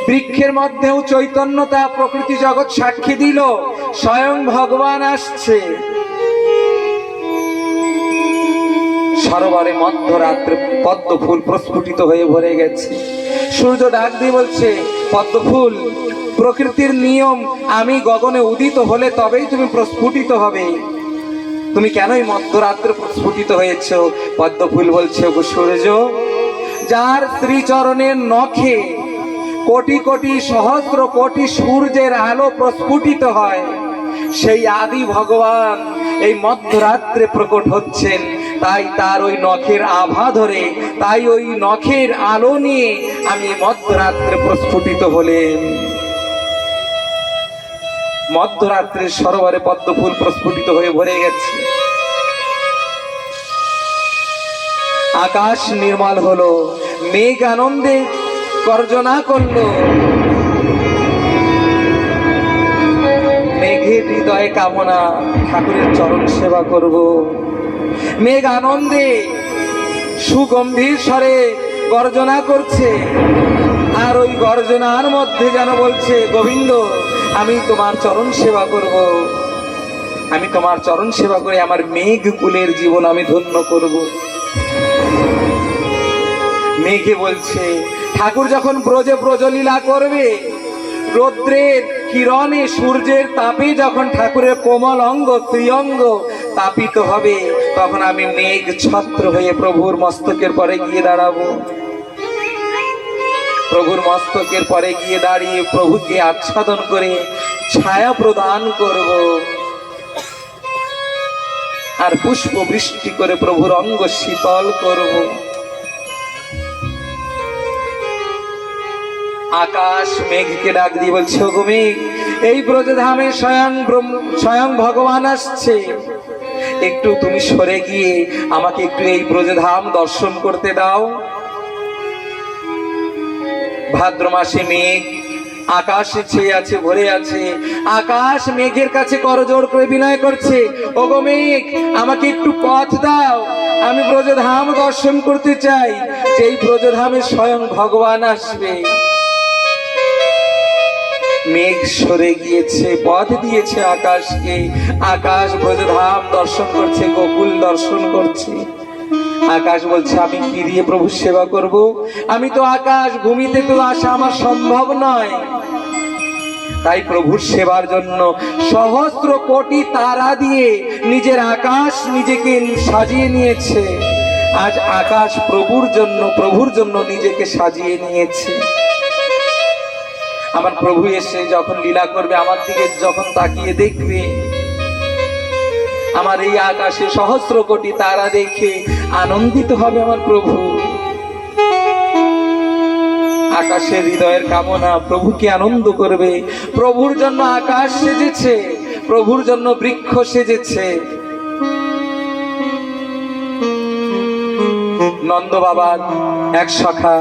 বৃক্ষের মধ্যেও চৈতন্যতা প্রকৃতি জগৎ সাক্ষী দিল, স্বয়ং ভগবান আসছে। সরোবরে মধ্যরাত্রে পদ্ম ফুল প্রস্ফুটিত হয়ে ভরে গেছে। সূর্য ডাক দিয়ে বলছে পদ্ম ফুল, প্রকৃতির নিয়ম আমি গগনে উদিত হলে তবেই তুমি প্রস্ফুটিত হবে, তুমি কেনই মধ্যরাত্রে প্রস্ফুটিত হয়েছ? পদ্ম ফুল বলছে ওগো সূর্য, যার শ্রীচরণের নখে কোটি কোটি সহস্র কোটি সূর্যের আলো প্রস্ফুটিত হয়, সেই আদি ভগবান এই মধ্যরাত্রে প্রকট হচ্ছেন। তাই তার ওই নখের আভা ধরে, তাই ওই নখের আলো নিয়ে আমি মধ্যরাত্রে প্রস্ফুটিত হলেন। মধ্যরাত্রে সরোবরে পদ্ম ফুল প্রস্ফুটিত হয়ে ভরে গেছে। আকাশ নির্মল হলো, মেঘ আনন্দে গর্জনা করলো। মেঘের হৃদয়ে কামনা ঠাকুরের চরণ সেবা করব। মেঘ আনন্দে সুগম্ভীর স্বরে গর্জনা করছে, আর ওই গর্জনার মধ্যে যেন বলছে, গোবিন্দ আমি তোমার চরণ সেবা করব, আমি তোমার চরণ সেবা করে আমার মেঘ কুলের জীবন আমি ধন্য করব। মেঘে বলছে, ঠাকুর যখন ব্রজে ব্রজলীলা করবে, রৌদ্রের কিরণে সূর্যের তাপে যখন ঠাকুরের কোমল অঙ্গ ত্রিঅঙ্গ তাপিত হবে, তখন আমি মেঘ ছত্র হয়ে প্রভুর মস্তকের পরে গিয়ে দাঁড়াবো। প্রভুর মস্তকের পরে গিয়ে দাঁড়িয়ে প্রভুকে আচ্ছাদন করে ছায়া প্রদান করব, আর পুষ্প বৃষ্টি করে প্রভুর অঙ্গ শীতল করব। আকাশ মেঘকে ডাক দিয়ে বলছে, ওগো মেঘ, এই ব্রজধামে স্বয়ং ভগবান আসছে, একটু তুমি সরে গিয়ে আমাকে একটু এই ব্রজধাম দর্শন করতে দাও। ভাদ্র মাসে মেঘ আকাশে ছেয়ে আছে, ভরে আছে। আকাশ মেঘের কাছে করজোড় করে বিনয় করছে, ওগো মেঘ আমাকে একটু পথ দাও, আমি ব্রজধাম দর্শন করতে চাই, যেই ব্রজধামে স্বয়ং ভগবান আসবে। মেঘ সরে গিয়েছে, পথ দিয়েছে আকাশকে। আকাশ ব্রজধাম দর্শন করছে, গোকুল দর্শন করছে। আকাশ বলছে, আমি কি দিয়ে প্রভু সেবা করব? আমি তো আকাশ, ভূমিতে তো আসা আমার সম্ভব নয়। তাই প্রভুর সেবার জন্য সহস্র কোটি তারা দিয়ে নিজের আকাশ নিজেকে সাজিয়ে নিয়েছে। আজ আকাশ প্রভুর জন্য নিজেকে সাজিয়ে নিয়েছে। আমার প্রভু এসে যখন লীলা করবে, আমার দিকে যখন তাকিয়ে দেখবে, আমার এই আকাশে সহস্র কোটি তারা দেখে আনন্দিত হবে আমার প্রভু। আকাশের হৃদয়ের কামনা প্রভুকে আনন্দ করবে। প্রভুর জন্য আকাশ সেজেছে, প্রভুর জন্য বৃক্ষ সেজেছে। নন্দ বাবার এক সখা,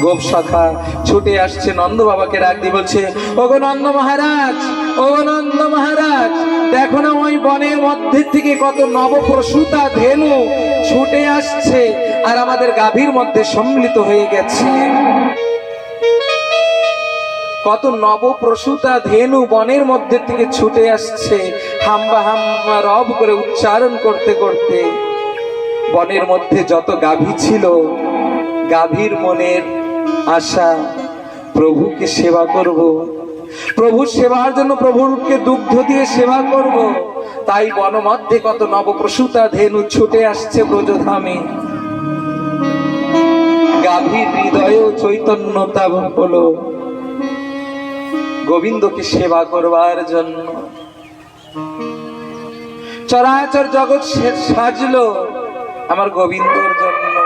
গোপ সখা ছুটে আসছে, নন্দ বাবাকে ডাক দিয়ে বলছে, ওগো নন্দ মহারাজ, ওগো নন্দ মহারাজ, দেখো না ওই বনের মধ্যে থেকে কত নবপ্রসূতা ধেনু ছুটে আসছে, আর আমাদের গাভীর মধ্যে সম্মিলিত হয়ে গেছে। কত নবপ্রসূতা ধেনু বনের মধ্যে থেকে ছুটে আসছে, হাম্বা হাম্বা রব করে উচ্চারণ করতে করতে। বনের মধ্যে যত গাভী ছিল, গাভীর মনের আশা প্রভুকে সেবা করব, প্রভুর সেবার জন্য প্রভুকে দুগ্ধ দিয়ে সেবা করব। তাই বন মধ্যে কত নবপ্রসূতা ধেনু ছুটে আসছে ব্রজধামে। গাভীর হৃদয়েও চৈতন্যতা হলো গোবিন্দকে সেবা করবার জন্য। চরাচর জগৎ সাজলো আমার গোবিন্দর জন্য।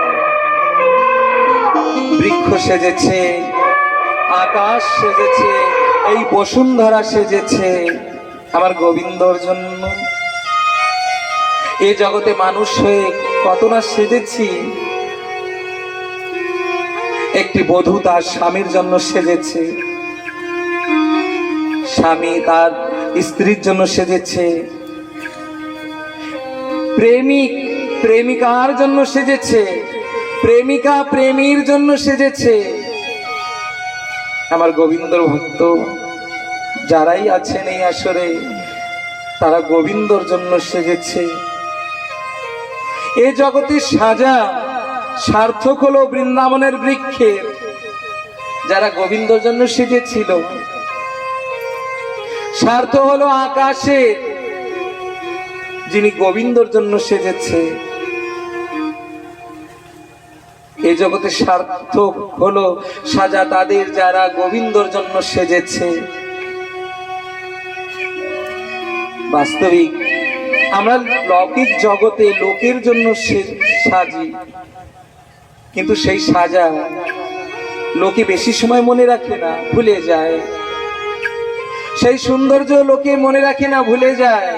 বৃক্ষ সেজেছে, আকাশ সেজেছে, এই বসুন্ধরা সেজেছে আমার গোবিন্দর জন্য। এই জগতে মানুষ হয়ে কত না সেজেছি। একটি বধূ তার স্বামীর জন্য সেজেছে, স্বামী তার স্ত্রীর জন্য সেজেছে, প্রেমিক প্রেমিকার জন্য সেজেছে, প্রেমিকা প্রেমীর জন্য সেজেছে। আমার গোবিন্দর ভক্ত যারাই আছেন এই আসরে, তারা গোবিন্দর জন্য সেজেছে। এই জগতে সাজা সার্থক হলো বৃন্দাবনের বৃক্ষের, যারা গোবিন্দর জন্য সেজেছিল। স্বার্থ হলো আকাশের, যিনি গোবিন্দর জন্য সেজেছে। এই জগতে সার্থক হলো সাজা তাদের যারা গোবিন্দর জন্য সেজেছে। বাস্তবিক আমরা লৌকিক জগতে লোকের জন্য সাজি, কিন্তু সেই সাজা লোকে বেশি সময় মনে রাখে না, ভুলে যায়। সেই সৌন্দর্য লোকে মনে রাখে না, ভুলে যায়।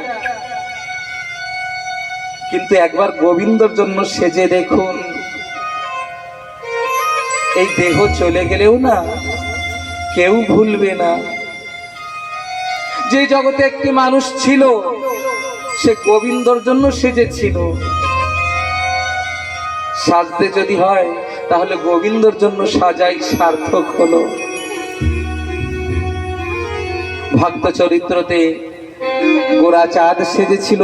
কিন্তু একবার গোবিন্দর জন্য সেজে দেখুন, এই দেহ চলে গেলেও না কেউ ভুলবে না। যে জগতে একটি মানুষ ছিল, সে গোবিন্দর জন্য সেজেছিল। সাজতে যদি হয় তাহলে গোবিন্দর জন্য সাজাই সার্থক হলো। ভক্ত চরিত্রতে গোরাচাঁদ সেজেছিল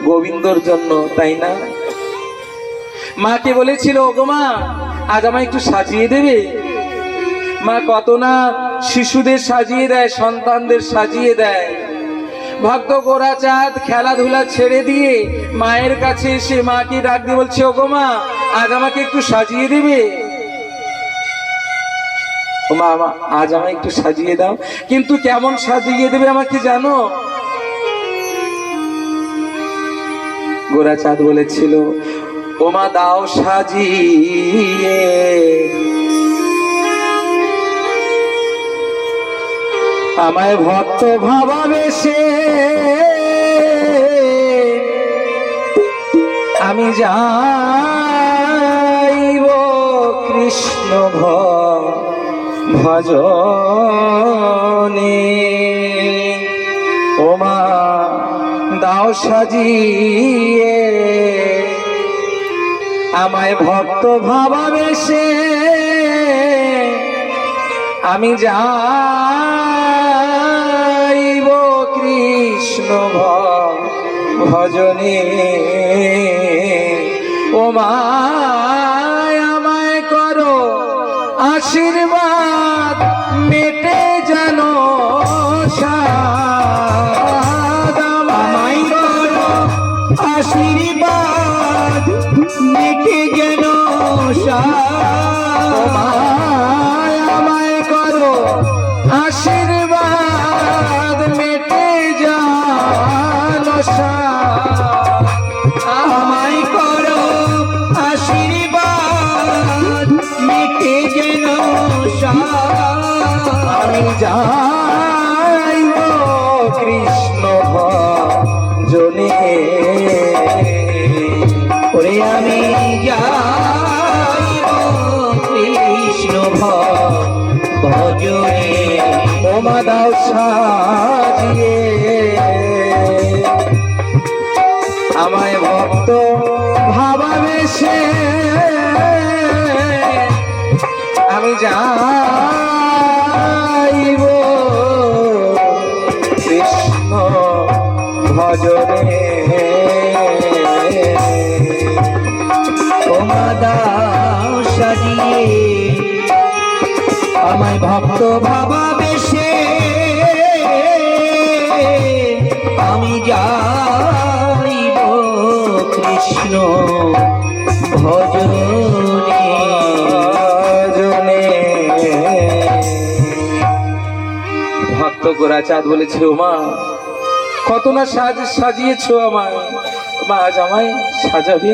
গোবিন্দর জন্য, তাই না? মাকে বলেছিল, ওগো মা, আজ আমায় একটু সাজিয়ে দেবে? মা কত না শিশুদের সাজিয়ে দেয়, সন্তানদের সাজিয়ে দেয়। ভক্ত গোরাচাঁদ খেলাধুলা ছেড়ে দিয়ে মায়ের কাছে এসে মাকে ডাক দিয়ে বলছে, ওগো মা, আজ আমাকে একটু সাজিয়ে দেবে? ও মা, আজ আমায় একটু সাজিয়ে দাও। কিন্তু কেমন সাজিয়ে দেবে আমাকে জানো? গোরাচাঁদ বলেছিল, ও মা, দাও সাজিয়ে আমায় ভক্ত ভাবাবেশে, আমি যাইব কৃষ্ণ ভজনে। ও মা, দাও সাজিয়ে আমায় ভক্ত ভাবাবেশে, আমি যাইব কৃষ্ণ ভজনে। ও মা, আমায় করো আশীর্বাদ, মেটে যেন সাদ। আমায় করো আশীর্বাদ, মেটে যেন সাদ। আমায় করো আশীর্বাদ, মেটে যেন সাদ। আমায় করো আশীর্বাদ, মেটে যেন সাদ। আমি যাইব কৃষ্ণ ভজনে, ওরে আমি যাইব কৃষ্ণ ভজনে। ও মা, দাও সাজিয়ে আমায় ভক্ত ভাবাবেশে, আমি যাইব কৃষ্ণ ভজনে। ও মা, দাও সাজিয়ে আমায় ভক্ত ভাবাবেশে, আমি যাইব কৃষ্ণ ভজনে। ভক্ত গোরাচাঁদ বলেছিল, মা, কত না সাজিয়েছ আমায়, মা, আজ আমায় সাজাবে?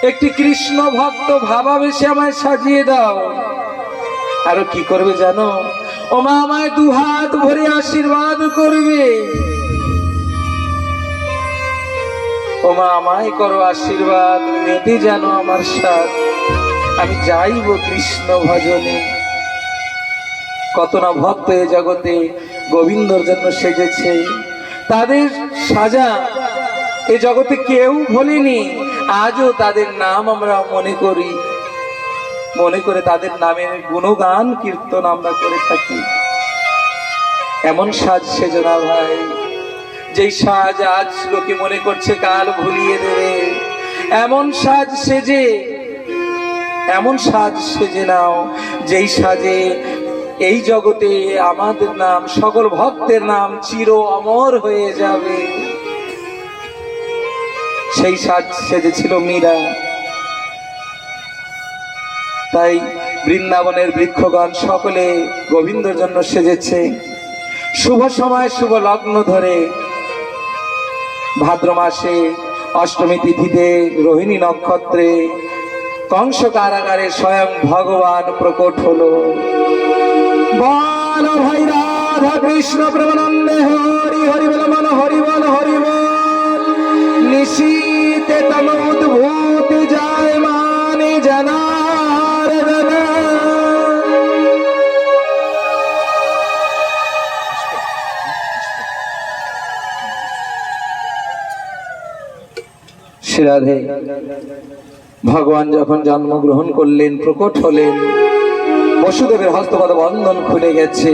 একটি কৃষ্ণ ভক্ত ভাবাবেশে আমায় সাজিয়ে দাও। আরো কি করবে জানো? ও মা, আমায় দুহাত ভরে আশীর্বাদ করবে। ও মা, আমায় করো আশীর্বাদ, মেটে যেন আমার সাথ, আমি যাইব কৃষ্ণ ভজনে। কত না ভক্ত এ জগতে গোবিন্দর জন্য সেজেছে, তাদের সাজা এ জগতে কেউ ভোলেনি। আজও তাদের নাম আমরা মনে করি, মনে করে তাদের নামের গুণগান কীর্তন আমরা করে থাকি। এমন সাজ সেজে না ভাই, যেই সাজ আজ লোকে মনে করছে কাল ভুলিয়ে দেবে, এমন সাজ সেজে, এমন সাজ সেজে নাও যেই সাজে এই জগতে আমাদের নাম, সকল ভক্তের নাম চির অমর হয়ে যাবে। সেই সাজ সেজেছিল মীরা। তাই বৃন্দাবনের বৃক্ষগণ সকলে গোবিন্দর জন্য সেজেছে। শুভ সময়, শুভ লগ্ন ধরে ভাদ্র মাসে অষ্টমী তিথিতে রোহিণী নক্ষত্রে কংস কারাগারে স্বয়ং ভগবান প্রকট হলো। বল ভাই রাধা কৃষ্ণ প্রেমানন্দে হরি হরি বল, মন হরি বল, হরি বল। নিশীতে তমোদ্ভূত যায় মানে জানা, রাধে ভগবান যখন জন্মগ্রহণ করলেন, প্রকট হলেন, বসুদেবের হস্তপদ বন্ধন খুলে গেছে।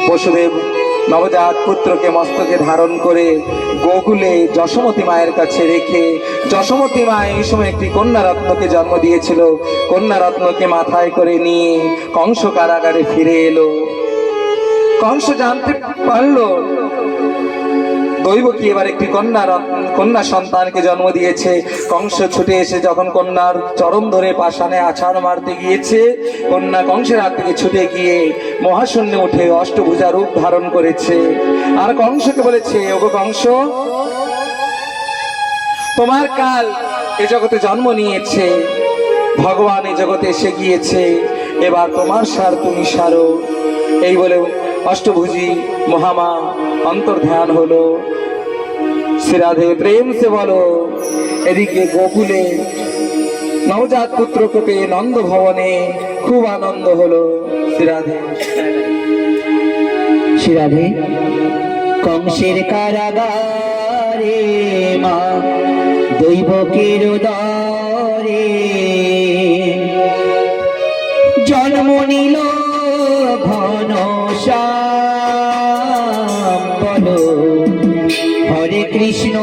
বসুদেব নবজাত পুত্রকে মস্তকে ধারণ করে গোকুলে যশোমতী মায়ের কাছে রেখে, যশোমতী মা এই সময় একটি কন্যা রত্নকে জন্ম দিয়েছিল, কন্যা রত্নকে মাথায় করে নিয়ে কংস কারাগারে ফিরে এলো। কংস জানতে পারলো দৈবকী এবার একটি কন্যা সন্তানকে জন্ম দিয়েছে। কংস ছুটে এসে যখন কন্যার চরম ধরে পাষাণে আছাড় মারতে গিয়েছে, কন্যা কংসের হাত থেকে ছুটে গিয়ে মহাশূন্যে উঠে অষ্টভুজা রূপ ধারণ করেছে। আর কংসকে বলেছে, ওগো কংস, তোমার কাল এ জগতে জন্ম নিয়েছে, ভগবান এই জগতে এসে গিয়েছে, এবার তোমার সার তুমি সারো। এই বলে অষ্টভুজি মহামা অন্তর্ধান হলো। শ্রী রাধে প্রেম সে বলো। এদিকে গোকুলে নবজাত পুত্রকে পেয়ে নন্দ ভবনে খুব আনন্দ হলো। শ্রী রাধে। শ্রী রাধে। কংসের কারাগারে মা দৈবকের দরে জন্ম নিল ঘনশ্যাম। বলো হরে কৃষ্ণ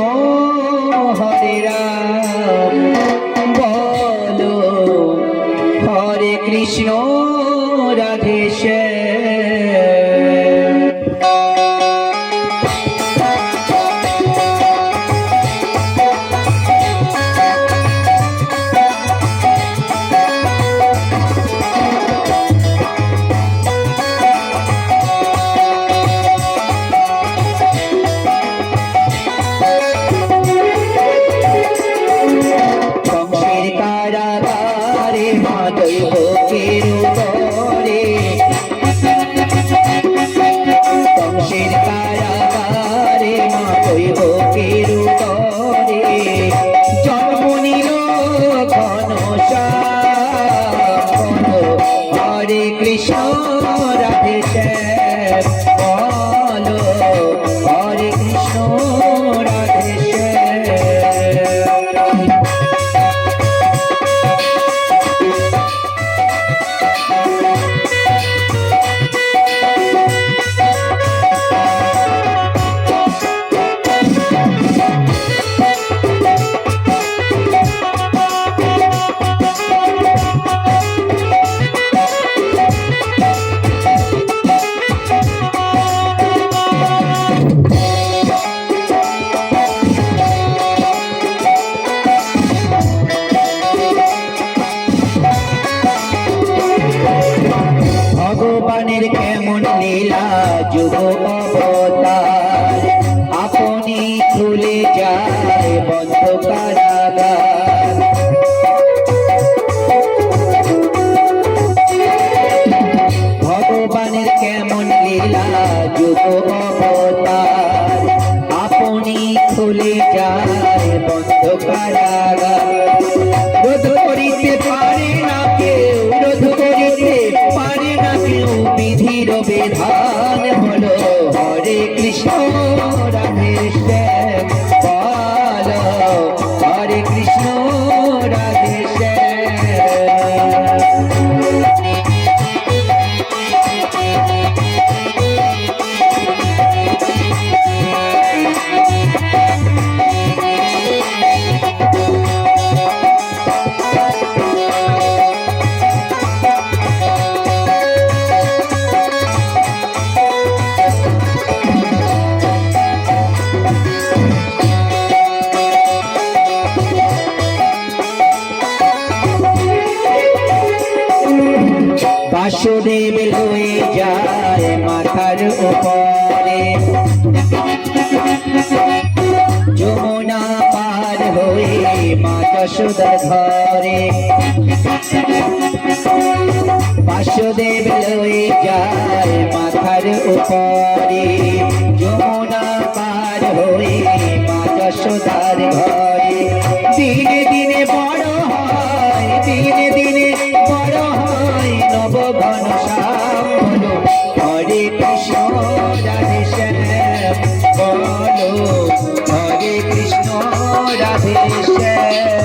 হরে রাম, বলো হরে কৃষ্ণ রাধে শ্যাম। ভগবানের কেমন লীলা যুগ অবতার, আপনি খুলে যায় বন্ধ কারাগার। ভগবানের কেমন লীলা যুগ অবতার, আপনি খুলে যায় বন্ধ কারাগার। রোধ করিতে পারে না কেউ, রোধ করিতে পারে না কেউ, বিধির বিধান হলো হরে কৃষ্ণ রাধে শ্যাম। বলো হরে কৃষ্ণ রাধে শ্যাম। বাসুদেব লয়ে যায় মাথার উপরে, যমুনা পার হয়ে মা যশোদার ঘরে। বাসুদেব লয়ে যায় মাথার উপরে, যমুনা পার হয়ে মা যশোদার ঘরে। দিনে দিনে বড় হয়, দিনে দিনে বড় হয় নব ঘনশ্যাম। বলো হরে কৃষ্ণ রাধে শ্যাম, বলো হরে কৃষ্ণ রাধে শ্যাম।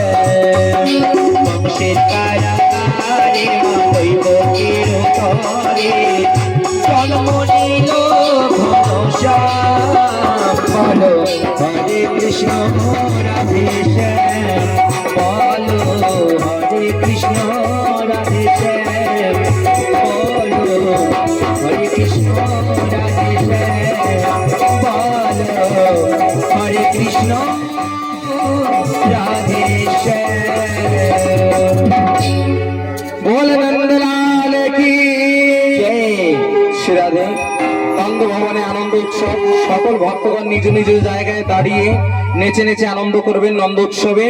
নন্দ ভবনে আনন্দ উৎসব সকল ভক্তগণ নিজ নিজ জায়গায় দাঁড়িয়ে নেচে নেচে আনন্দ করবেন নন্দ উৎসবে।